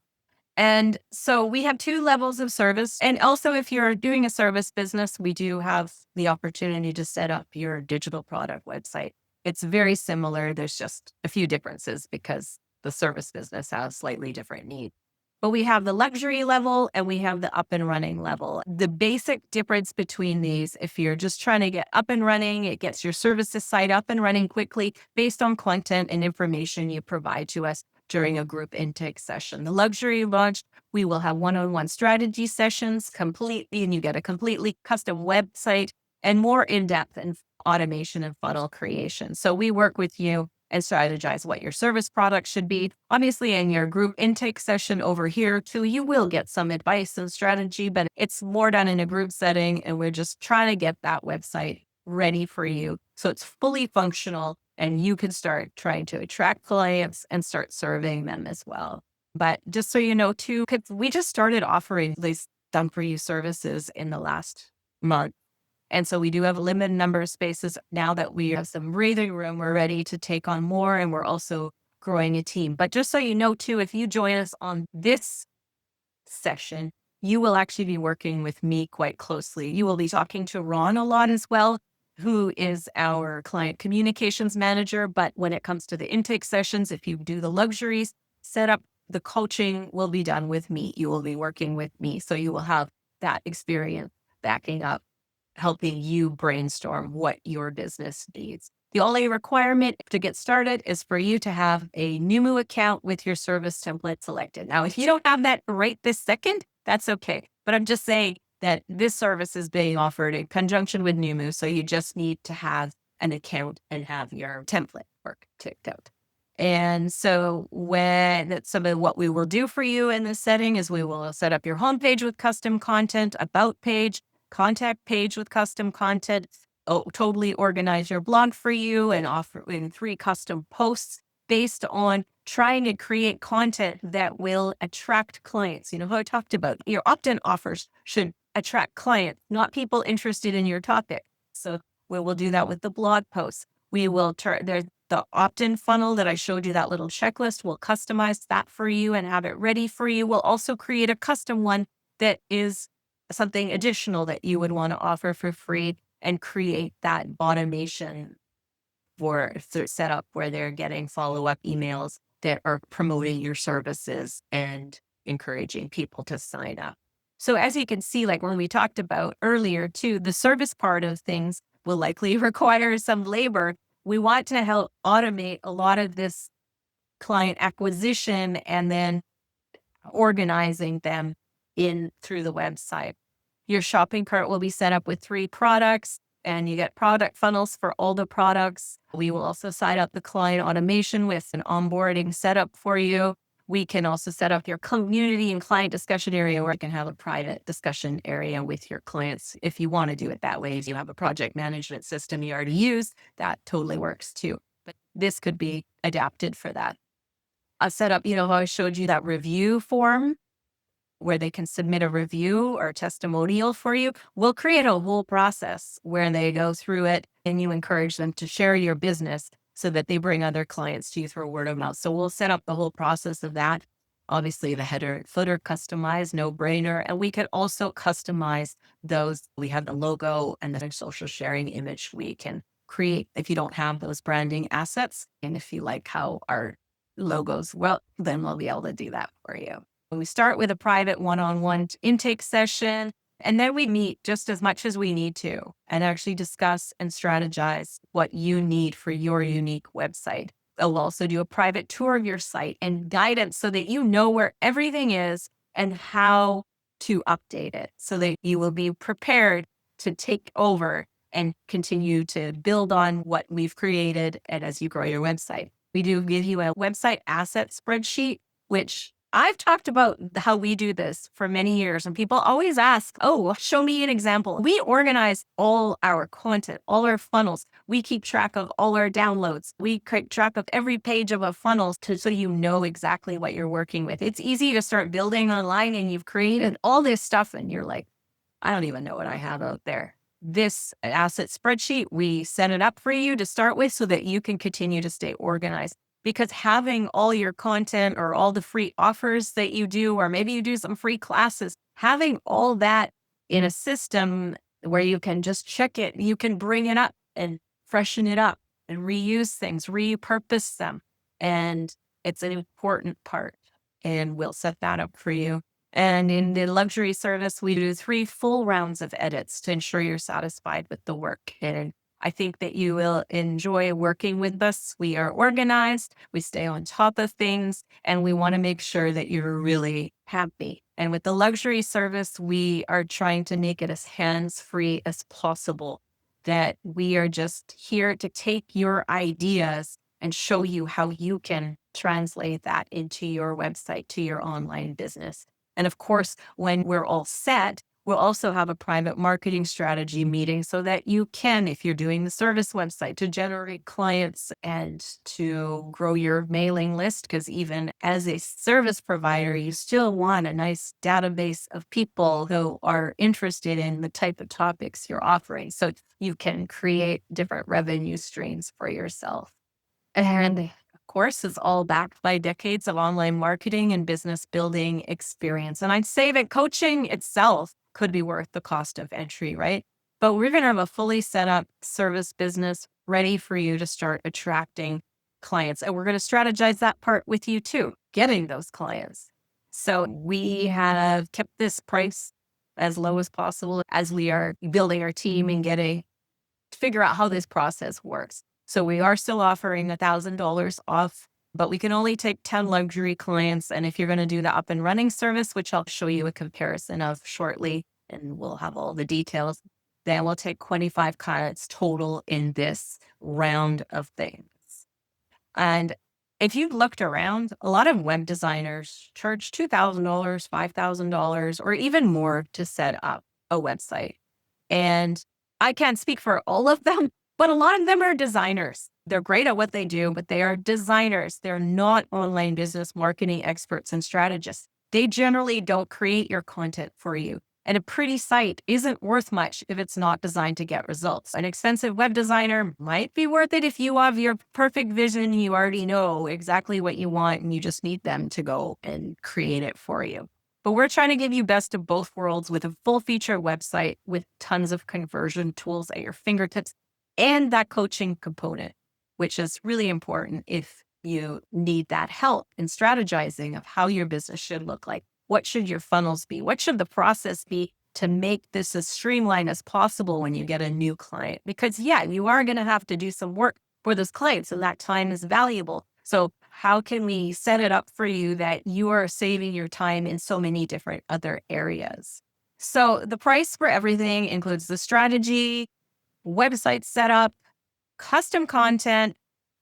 And so we have 2 levels of service. And also, if you're doing a service business, we do have the opportunity to set up your digital product website. It's very similar. There's just a few differences because the service business has slightly different needs. But we have the luxury level and we have the up and running level. The basic difference between these, if you're just trying to get up and running, it gets your services site up and running quickly based on content and information you provide to us during a group intake session. The luxury launch, we will have one-on-one strategy sessions completely, and you get a completely custom website and more in-depth and automation and funnel creation. So we work with you and strategize what your service product should be. Obviously, in your group intake session over here too, you will get some advice and strategy, but it's more done in a group setting. And we're just trying to get that website ready for you so it's fully functional and you can start trying to attract clients and start serving them as well. But just so you know too, because we just started offering these done for you services in the last month. And so we do have a limited number of spaces now that we have some breathing room. We're ready to take on more and we're also growing a team. But just so you know too, if you join us on this session, you will actually be working with me quite closely. You will be talking to Ron a lot as well, who is our client communications manager. But when it comes to the intake sessions, if you do the luxuries setup, the coaching will be done with me. You will be working with me. So you will have that experience backing up, helping you brainstorm what your business needs. The only requirement to get started is for you to have a Noomu account with your service template selected. Now, if you don't have that right this second, that's okay. But I'm just saying that this service is being offered in conjunction with Noomu. So you just need to have an account and have your template work ticked out. And so some of what we will do for you in this setting is we will set up your homepage with custom content, about page, contact page with custom content, totally organize your blog for you and offer in 3 custom posts based on trying to create content that will attract clients. You know, how I talked about your opt-in offers should attract clients, not people interested in your topic. So we will do that with the blog posts. We will there's the opt-in funnel that I showed you, that little checklist. We'll customize that for you and have it ready for you. We'll also create a custom one that is something additional that you would want to offer for free and create that automation for setup where they're getting follow-up emails that are promoting your services and encouraging people to sign up. So as you can see, like when we talked about earlier too, the service part of things will likely require some labor. We want to help automate a lot of this client acquisition and then organizing them in through the website. Your shopping cart will be set up with 3 products and you get product funnels for all the products. We will also set up the client automation with an onboarding setup for you. We can also set up your community and client discussion area where you can have a private discussion area with your clients if you want to do it that way. If you have a project management system you already use, that totally works too. But this could be adapted for that. I'll set up, how I showed you that review form where they can submit a review or testimonial for you. We'll create a whole process where they go through it and you encourage them to share your business so that they bring other clients to you through word of mouth. So we'll set up the whole process of that. Obviously, the header and footer customized, no brainer. And we could also customize those. We have the logo and the social sharing image we can create if you don't have those branding assets. And if you like how our logos, well, then we'll be able to do that for you. We start with a private one-on-one intake session, and then we meet just as much as we need to and actually discuss and strategize what you need for your unique website. We'll also do a private tour of your site and guidance so that you know where everything is and how to update it so that you will be prepared to take over and continue to build on what we've created and as you grow your website. We do give you a website asset spreadsheet, which I've talked about how we do this for many years, and people always ask, oh, show me an example. We organize all our content, all our funnels. We keep track of all our downloads. We keep track of every page of a funnel so you know exactly what you're working with. It's easy to start building online and you've created all this stuff and you're like, I don't even know what I have out there. This asset spreadsheet, we set it up for you to start with so that you can continue to stay organized. Because having all your content or all the free offers that you do, or maybe you do some free classes, having all that in a system where you can just check it, you can bring it up and freshen it up and reuse things, repurpose them. And it's an important part. And we'll set that up for you. And in the luxury service, we do 3 full rounds of edits to ensure you're satisfied with the work. And I think that you will enjoy working with us. We are organized, we stay on top of things, and we want to make sure that you're really happy. And with the luxury service, we are trying to make it as hands-free as possible. that we are just here to take your ideas and show you how you can translate that into your website, to your online business. And of course, when we're all set, we'll also have a private marketing strategy meeting so that you can, if you're doing the service website, to generate clients and to grow your mailing list. Because even as a service provider, you still want a nice database of people who are interested in the type of topics you're offering so you can create different revenue streams for yourself. And of course, it's all backed by decades of online marketing and business building experience. And I'd say that coaching itself could be worth the cost of entry, right? But we're going to have a fully set up service business ready for you to start attracting clients. And we're going to strategize that part with you too, getting those clients. So we have kept this price as low as possible as we are building our team and getting to figure out how this process works. So we are still offering $1,000 off, but we can only take 10 luxury clients. And if you're going to do the up and running service, which I'll show you a comparison of shortly, and we'll have all the details, then we'll take 25 clients total in this round of things. And if you've looked around, a lot of web designers charge $2,000, $5,000, or even more to set up a website. And I can't speak for all of them, but a lot of them are designers. They're great at what they do, but they are designers. They're not online business marketing experts and strategists. They generally don't create your content for you. And a pretty site isn't worth much if it's not designed to get results. An expensive web designer might be worth it if you have your perfect vision. You already know exactly what you want and you just need them to go and create it for you. But we're trying to give you best of both worlds with a full feature website with tons of conversion tools at your fingertips and that coaching component, which is really important if you need that help in strategizing of how your business should look like. What should your funnels be? What should the process be to make this as streamlined as possible when you get a new client? Because yeah, you are going to have to do some work for those clients and that time is valuable. So how can we set it up for you that you are saving your time in so many different other areas? So the price for everything includes the strategy, website setup, custom content,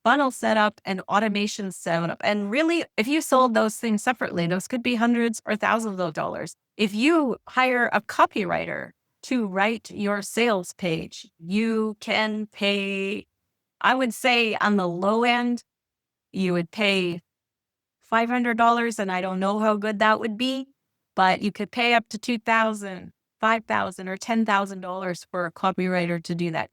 funnel setup, and automation setup. And really, if you sold those things separately, those could be hundreds or thousands of dollars. If you hire a copywriter to write your sales page, you can pay, I would say on the low end, you would pay $500, and I don't know how good that would be, but you could pay up to $2,000, $5,000, or $10,000 for a copywriter to do that.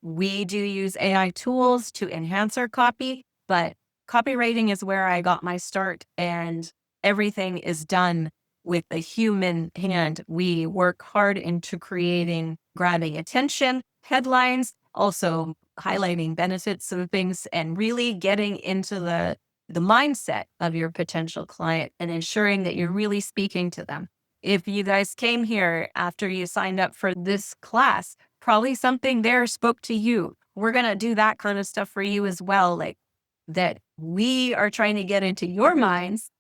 We do use AI tools to enhance our copy, but copywriting is where I got my start, and everything is done with a human hand. We work hard into grabbing attention, headlines, also highlighting benefits of things, and really getting into the mindset of your potential client and ensuring that you're really speaking to them. If you guys came here after you signed up for this class, probably something there spoke to you. We're going to do that kind of stuff for you as well. Like that we are trying to get into your minds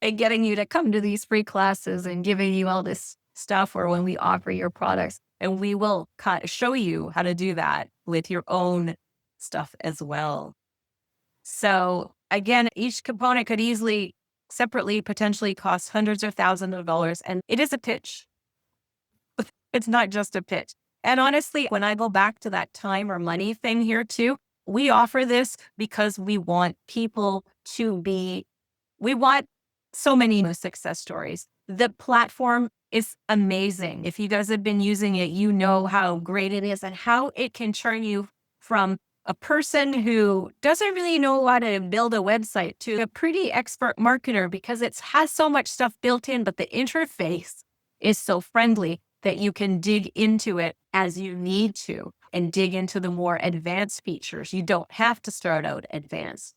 and getting you to come to these free classes and giving you all this stuff, or when we offer your products. And we will show you how to do that with your own stuff as well. So again, each component could easily separately potentially cost hundreds or thousands of dollars. And it is a pitch. It's not just a pitch. And honestly, when I go back to that time or money thing here too, we offer this because we want we want so many new success stories. The platform is amazing. If you guys have been using it, you know how great it is and how it can turn you from a person who doesn't really know how to build a website to a pretty expert marketer, because it has so much stuff built in, but the interface is so friendly that you can dig into it as you need to and dig into the more advanced features. You don't have to start out advanced.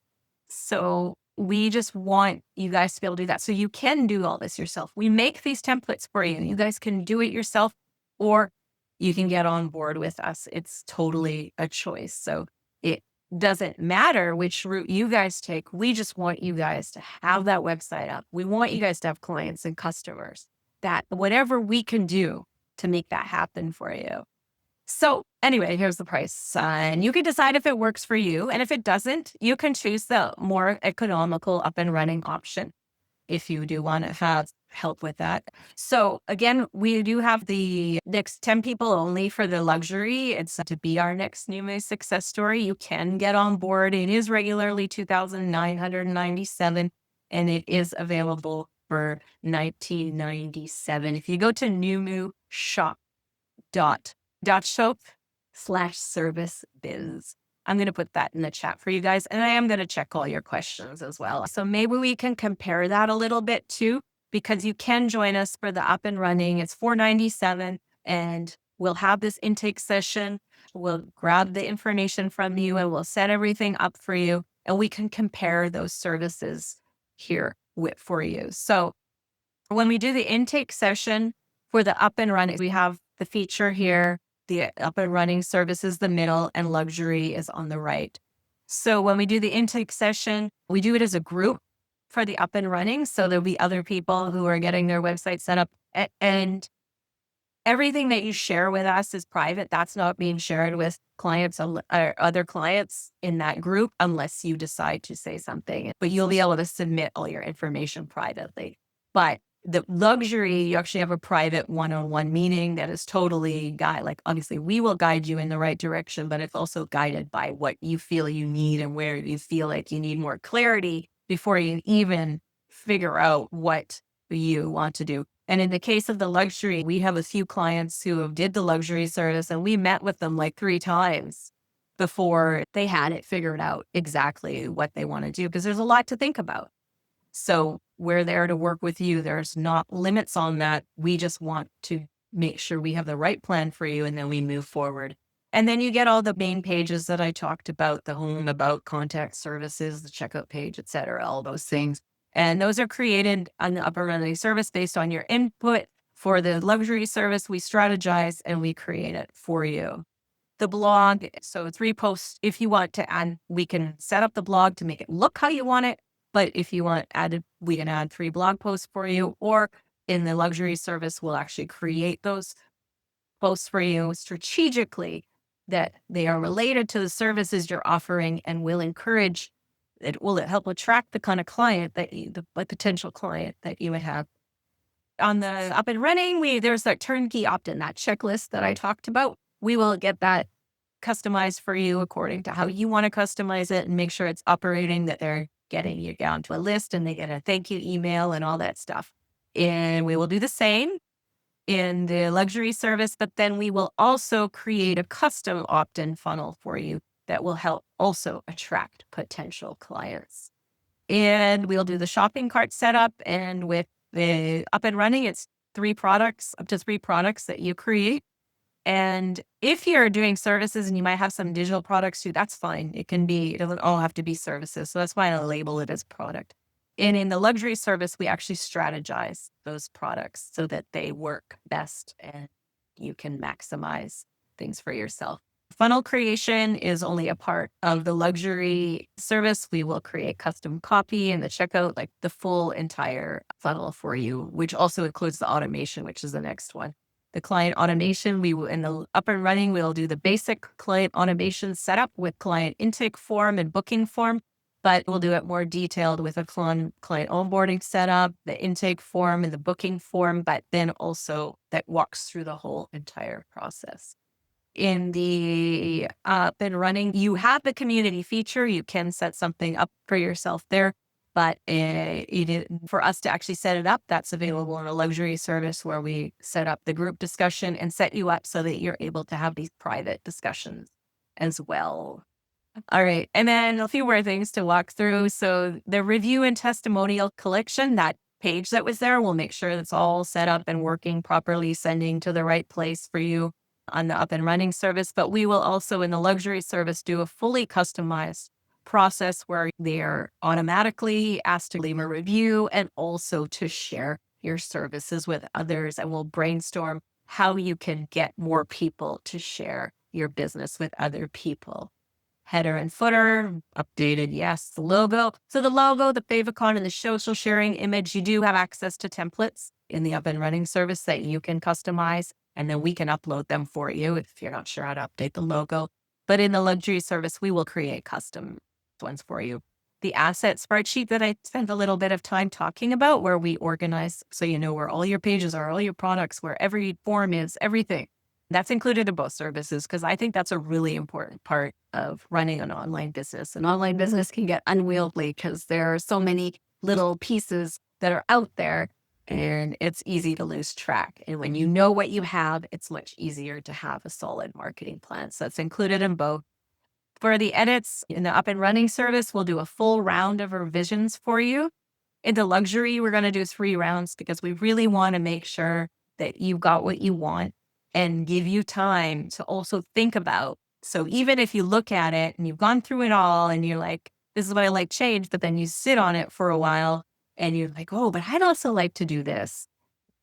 So we just want you guys to be able to do that. So you can do all this yourself. We make these templates for you. You guys can do it yourself, or you can get on board with us. It's totally a choice. So it doesn't matter which route you guys take. We just want you guys to have that website up. We want you guys to have clients and customers, that whatever we can do to make that happen for you. So Anyway, here's the price. And you can decide if it works for you. And if it doesn't, you can choose the more economical up and running option if you do want to have help with that. So again, we do have the next 10 people only for the luxury. It's to be our next Noomu success story. You can get on board. It is regularly $2,997 and it is available for $19.97. If you go to Noomu shop.shop/service biz. I'm going to put that in the chat for you guys. And I am going to check all your questions as well. So maybe we can compare that a little bit too, because you can join us for the up and running. It's $497 and we'll have this intake session. We'll grab the information from you and we'll set everything up for you. And we can compare those services here for you. So when we do the intake session for the up and running, we have the feature here. The up and running service is the middle and luxury is on the right. So when we do the intake session, we do it as a group for the up and running. So there'll be other people who are getting their website set up and everything that you share with us is private. That's not being shared with clients or other clients in that group unless you decide to say something, but you'll be able to submit all your information privately. But the luxury, you actually have a private one-on-one meeting that is totally like obviously we will guide you in the right direction, but it's also guided by what you feel you need and where you feel like you need more clarity before you even figure out what you want to do. And in the case of the luxury, we have a few clients who did the luxury service and we met with them like 3 times before they had it figured out exactly what they want to do, because there's a lot to think about. So we're there to work with you. There's not limits on that. We just want to make sure we have the right plan for you and then we move forward. And then you get all the main pages that I talked about, the home, about, contact services, the checkout page, et cetera, all those things. And those are created on the up and running service based on your input. For the luxury service, we strategize and we create it for you. The blog, so 3 posts. If you want to add, we can set up the blog to make it look how you want it. But if you want added, we can add 3 blog posts for you, or in the luxury service, we'll actually create those posts for you strategically that they are related to the services you're offering and will encourage it. Will it help attract the kind of client that the potential client that you would have? On the up and running, there's that turnkey opt-in, that checklist that I talked about. We will get that customized for you according to how you want to customize it and make sure it's operating, that they're getting you down to a list and they get a thank you email and all that stuff. And we will do the same in the luxury service, but then we will also create a custom opt-in funnel for you that will help also attract potential clients. And we'll do the shopping cart setup. And with the up and running, it's 3 products, up to 3 products that you create. And if you're doing services and you might have some digital products too, that's fine. It doesn't all have to be services. So that's why I label it as product. And in the luxury service, we actually strategize those products so that they work best and you can maximize things for yourself. Funnel creation is only a part of the luxury service. We will create custom copy and the checkout, like the full entire funnel for you, which also includes the automation, which is the next one. The client automation, we will, in the up and running, we'll do the basic client automation setup with client intake form and booking form, but we'll do it more detailed with a client onboarding setup, the intake form and the booking form, but then also that walks through the whole entire process. In the up and running, you have the community feature. You can set something up for yourself there. But for us to actually set it up, that's available in a luxury service where we set up the group discussion and set you up so that you're able to have these private discussions as well. All right. And then a few more things to walk through. So the review and testimonial collection, that page that was there, we'll make sure it's all set up and working properly, sending to the right place for you on the up and running service. But we will also in the luxury service do a fully customized process where they're automatically asked to leave a review and also to share your services with others. And we'll brainstorm how you can get more people to share your business with other people. Header and footer, updated, yes. The logo. So the logo, the favicon, and the social sharing image, you do have access to templates in the up and running service that you can customize. and then we can upload them for you if you're not sure how to update the logo. But in the luxury service, we will create custom ones for you. The asset spreadsheet that I spent a little bit of time talking about, where we organize so you know where all your pages are, all your products, where every form is, everything. That's included in both services because I think that's a really important part of running an online business. An online business can get unwieldy because there are so many little pieces that are out there and it's easy to lose track. And when you know what you have, it's much easier to have a solid marketing plan. So it's included in both. For the edits in the up and running service, we'll do a full round of revisions for you. In the luxury, we're going to do 3 rounds because we really want to make sure that you got what you want and give you time to also think about. So even if you look at it and you've gone through it all and you're like, this is what I like change, but then you sit on it for a while and you're like, oh, but I'd also like to do this.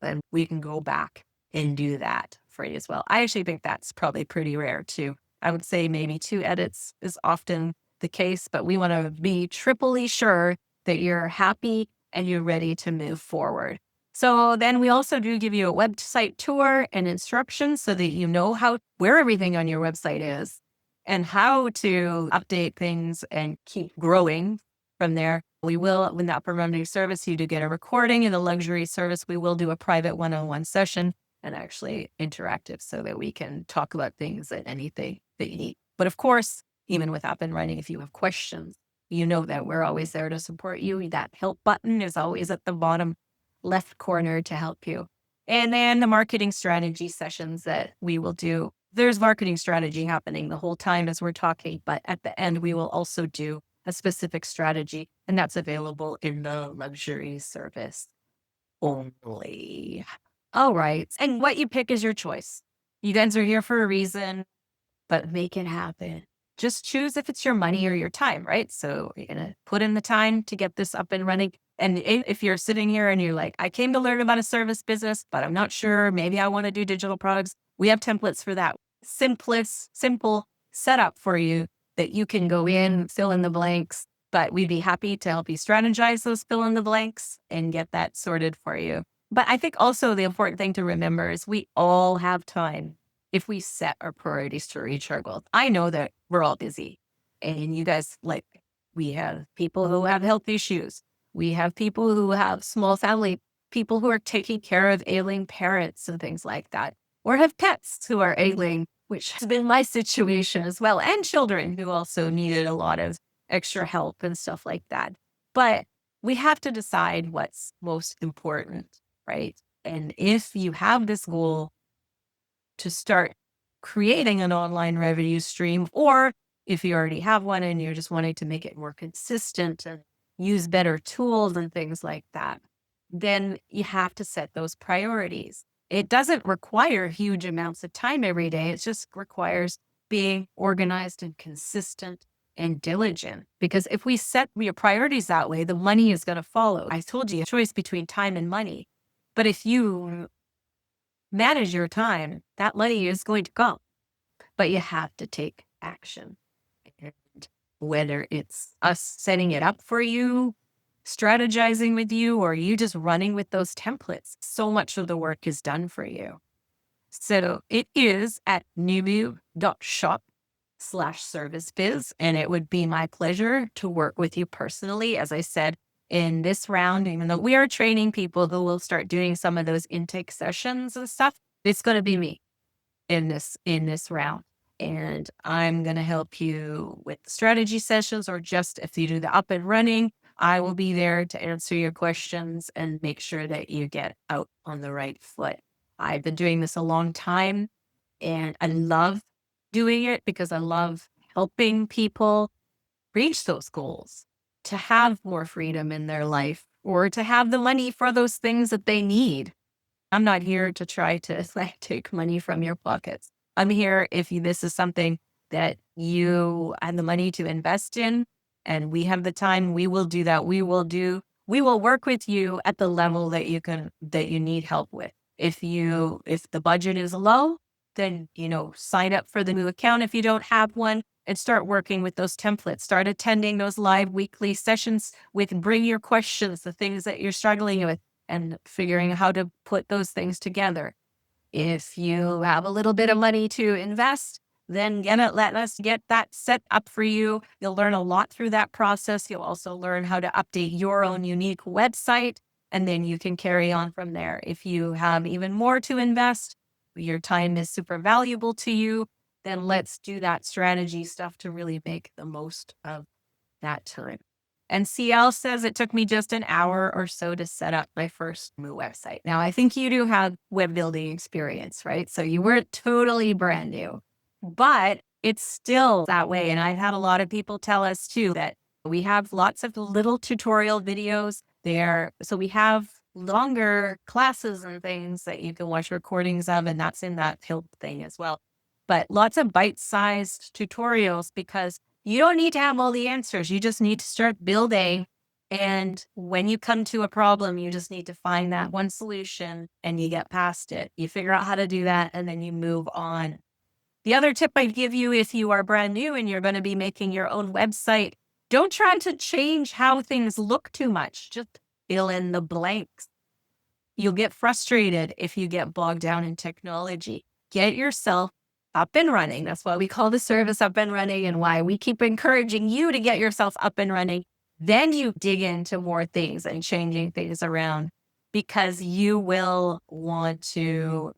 Then we can go back and do that for you as well. I actually think that's probably pretty rare too. I would say maybe 2 edits is often the case, but we want to be triply sure that you're happy and you're ready to move forward. So then we also do give you a website tour and instructions so that you know where everything on your website is and how to update things and keep growing from there. We will, in the upper running service, you do get a recording. In the luxury service, we will do a private one-on-one session and actually interactive so that we can talk about things and anything that you need. But of course, even with up and running, if you have questions, you know that we're always there to support you. That help button is always at the bottom left corner to help you. And then the marketing strategy sessions that we will do. There's marketing strategy happening the whole time as we're talking, but at the end, we will also do a specific strategy, and that's available in the luxury service only. All right. And what you pick is your choice. You guys are here for a reason, but make it happen. Just choose if it's your money or your time, right? So you're going to put in the time to get this up and running. And if you're sitting here and you're like, I came to learn about a service business, but I'm not sure, maybe I want to do digital products. We have templates for that. Simple setup for you that you can go in, fill in the blanks, but we'd be happy to help you strategize those fill in the blanks and get that sorted for you. But I think also the important thing to remember is we all have time if we set our priorities to reach our goals. I know that we're all busy and you guys, we have people who have health issues. We have people who have small family, people who are taking care of ailing parents and things like that, or have pets who are ailing, which has been my situation as well, and children who also needed a lot of extra help and stuff like that. But we have to decide what's most important, right? And if you have this goal to start creating an online revenue stream, or if you already have one and you're just wanting to make it more consistent and use better tools and things like that, then you have to set those priorities. It doesn't require huge amounts of time every day. It just requires being organized and consistent and diligent. Because if we set your priorities that way, the money is going to follow. I told you a choice between time and money. But if you manage your time, that money is going to come. But you have to take action. And whether it's us setting it up for you, strategizing with you, or you just running with those templates, so much of the work is done for you. So it is at noomu.shop/servicebiz. And it would be my pleasure to work with you personally. As I said, in this round, even though we are training people who will start doing some of those intake sessions and stuff, it's going to be me in this round. And I'm going to help you with the strategy sessions, or just if you do the up and running, I will be there to answer your questions and make sure that you get out on the right foot. I've been doing this a long time and I love doing it because I love helping people reach those goals, to have more freedom in their life, or to have the money for those things that they need. I'm not here to try to take money from your pockets. I'm here if this is something that you have the money to invest in and we have the time, we will do that. We will work with you at the level that you need help with. If the budget is low, then, sign up for the new account if you don't have one and start working with those templates. Start attending those live weekly sessions bring your questions, the things that you're struggling with, and figuring how to put those things together. If you have a little bit of money to invest, then let us get that set up for you. You'll learn a lot through that process. You'll also learn how to update your own unique website, and then you can carry on from there. If you have even more to invest, your time is super valuable to you, then let's do that strategy stuff to really make the most of that time. And CL says it took me just an hour or so to set up my first Moo website. Now, I think you do have web building experience, right? So you weren't totally brand new, but it's still that way. And I've had a lot of people tell us too that we have lots of little tutorial videos there. So we have longer classes and things that you can watch recordings of, and that's in that Hill thing as well. But lots of bite-sized tutorials, because you don't need to have all the answers. You just need to start building. And when you come to a problem, you just need to find that one solution and you get past it. You figure out how to do that and then you move on. The other tip I'd give you, if you are brand new and you're going to be making your own website, don't try to change how things look too much. Just fill in the blanks. You'll get frustrated if you get bogged down in technology. Get yourself up and running. That's why we call the service up and running, and why we keep encouraging you to get yourself up and running. Then you dig into more things and changing things around, because you will want to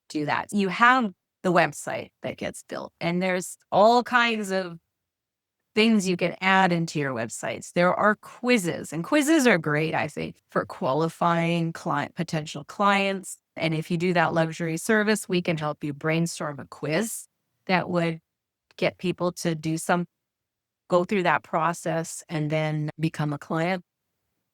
do that. You have the website that gets built, and there's all kinds of things you can add into your websites. There are quizzes, and quizzes are great, I think, for qualifying potential clients. And if you do that luxury service, we can help you brainstorm a quiz that would get people to go through that process and then become a client.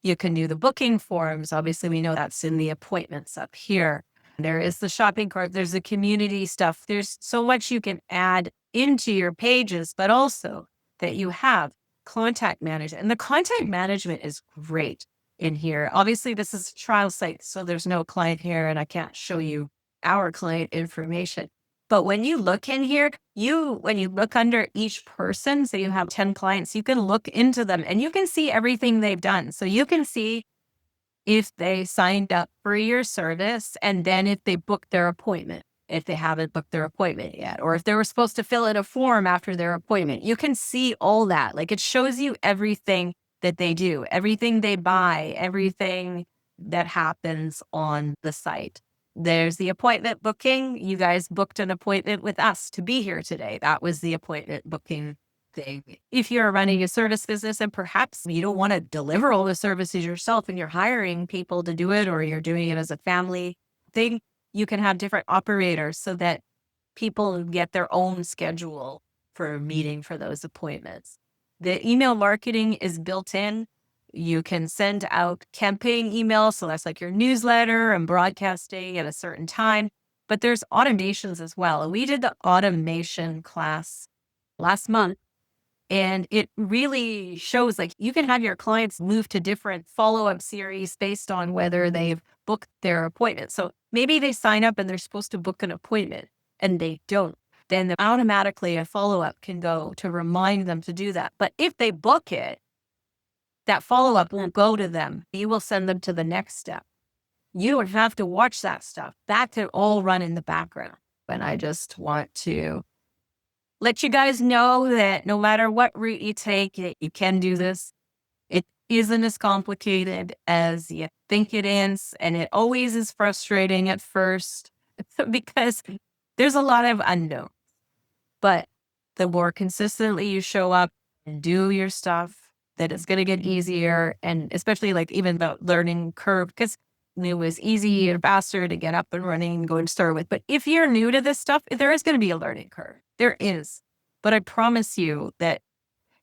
You can do the booking forms. Obviously, we know that's in the appointments up here. There is the shopping cart. There's the community stuff. There's so much you can add into your pages, but also that you have contact management. And the contact management is great in here. Obviously, this is a trial site, so there's no client here and I can't show you our client information. But when you look in here, when you look under each person, so you have 10 clients, you can look into them and you can see everything they've done. So you can see if they signed up for your service and then if they booked their appointment, if they haven't booked their appointment yet, or if they were supposed to fill in a form after their appointment. You can see all that. Like, it shows you everything that they do, everything they buy, everything that happens on the site. There's the appointment booking. You guys booked an appointment with us to be here today. That was the appointment booking thing. If you're running a service business and perhaps you don't want to deliver all the services yourself and you're hiring people to do it, or you're doing it as a family thing, you can have different operators so that people get their own schedule for meeting for those appointments. The email marketing is built in. You can send out campaign emails. So that's like your newsletter and broadcasting at a certain time. But there's automations as well. And we did the automation class last month. And it really shows, like, you can have your clients move to different follow-up series based on whether they've booked their appointment. So maybe they sign up and they're supposed to book an appointment and they don't. Then automatically a follow-up can go to remind them to do that. But if they book it, that follow-up won't go to them. You will send them to the next step. You don't have to watch that stuff. That can all run in the background. And I just want to let you guys know that no matter what route you take, you can do this. It isn't as complicated as you think it is. And it always is frustrating at first because there's a lot of unknowns. But the more consistently you show up and do your stuff, that it's going to get easier. And especially, like, even the learning curve, because it was easy and faster to get up and running and go and start with. But if you're new to this stuff, there is going to be a learning curve. There is. But I promise you that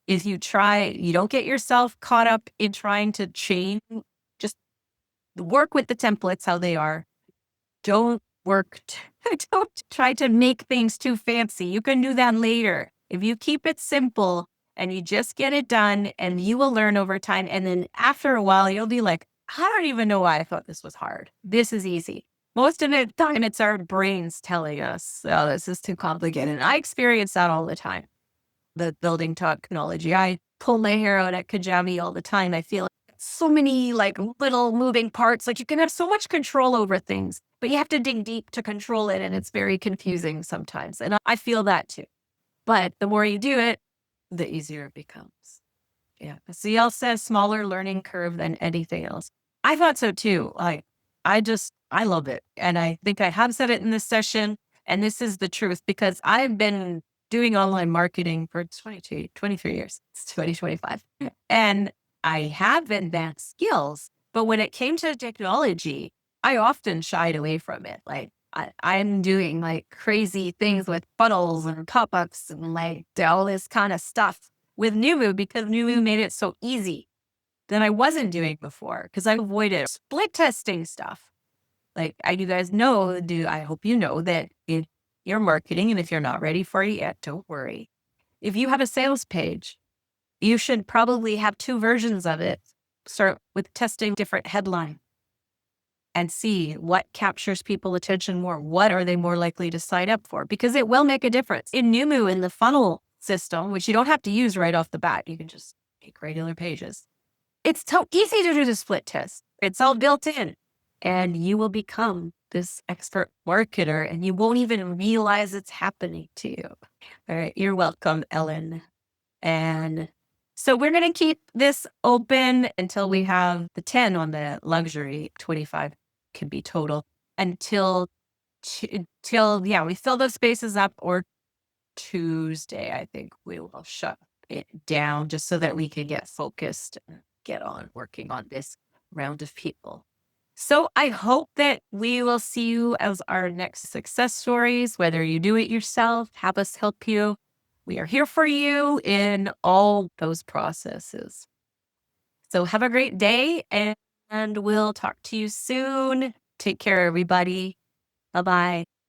if you try, you don't get yourself caught up in trying to change. Just work with the templates how they are. Don't try to make things too fancy. You can do that later. If you keep it simple and you just get it done, and you will learn over time. And then after a while, you'll be like, I don't even know why I thought this was hard. This is easy. Most of the time, it's our brains telling us, oh, this is too complicated. And I experience that all the time. The building technology, I pull my hair out at Kajabi all the time. I feel like so many, like, little moving parts. Like, you can have so much control over things. but you have to dig deep to control it. And it's very confusing sometimes. And I feel that too. But the more you do it, the easier it becomes. Yeah. CL says smaller learning curve than anything else. I thought so too. I love it. And I think I have said it in this session. And this is the truth because I've been doing online marketing for 23 years. It's 2025. And I have advanced skills. But when it came to technology, I often shied away from it. I'm doing like crazy things with funnels and pop-ups and like all this kind of stuff with Noomu because Noomu made it so easy than I wasn't doing before because I avoided split testing stuff. Like you guys know, I hope you know that if you're marketing and if you're not ready for it yet, don't worry. If you have a sales page, you should probably have 2 versions of it. Start with testing different headline and see what captures people's attention more. What are they more likely to sign up for? Because it will make a difference. In Noomu, in the funnel system, which you don't have to use right off the bat, you can just make regular pages. It's so easy to do the split test. It's all built in. And you will become this expert marketer and you won't even realize it's happening to you. All right. You're welcome, Ellen. And so we're going to keep this open until we have the 10 on the luxury. 25 can be total until we fill those spaces up, or Tuesday, I think we will shut it down just so that we can get focused and get on working on this round of people. So I hope that we will see you as our next success stories, whether you do it yourself, have us help you. We are here for you in all those processes. So have a great day and we'll talk to you soon. Take care, everybody. Bye-bye.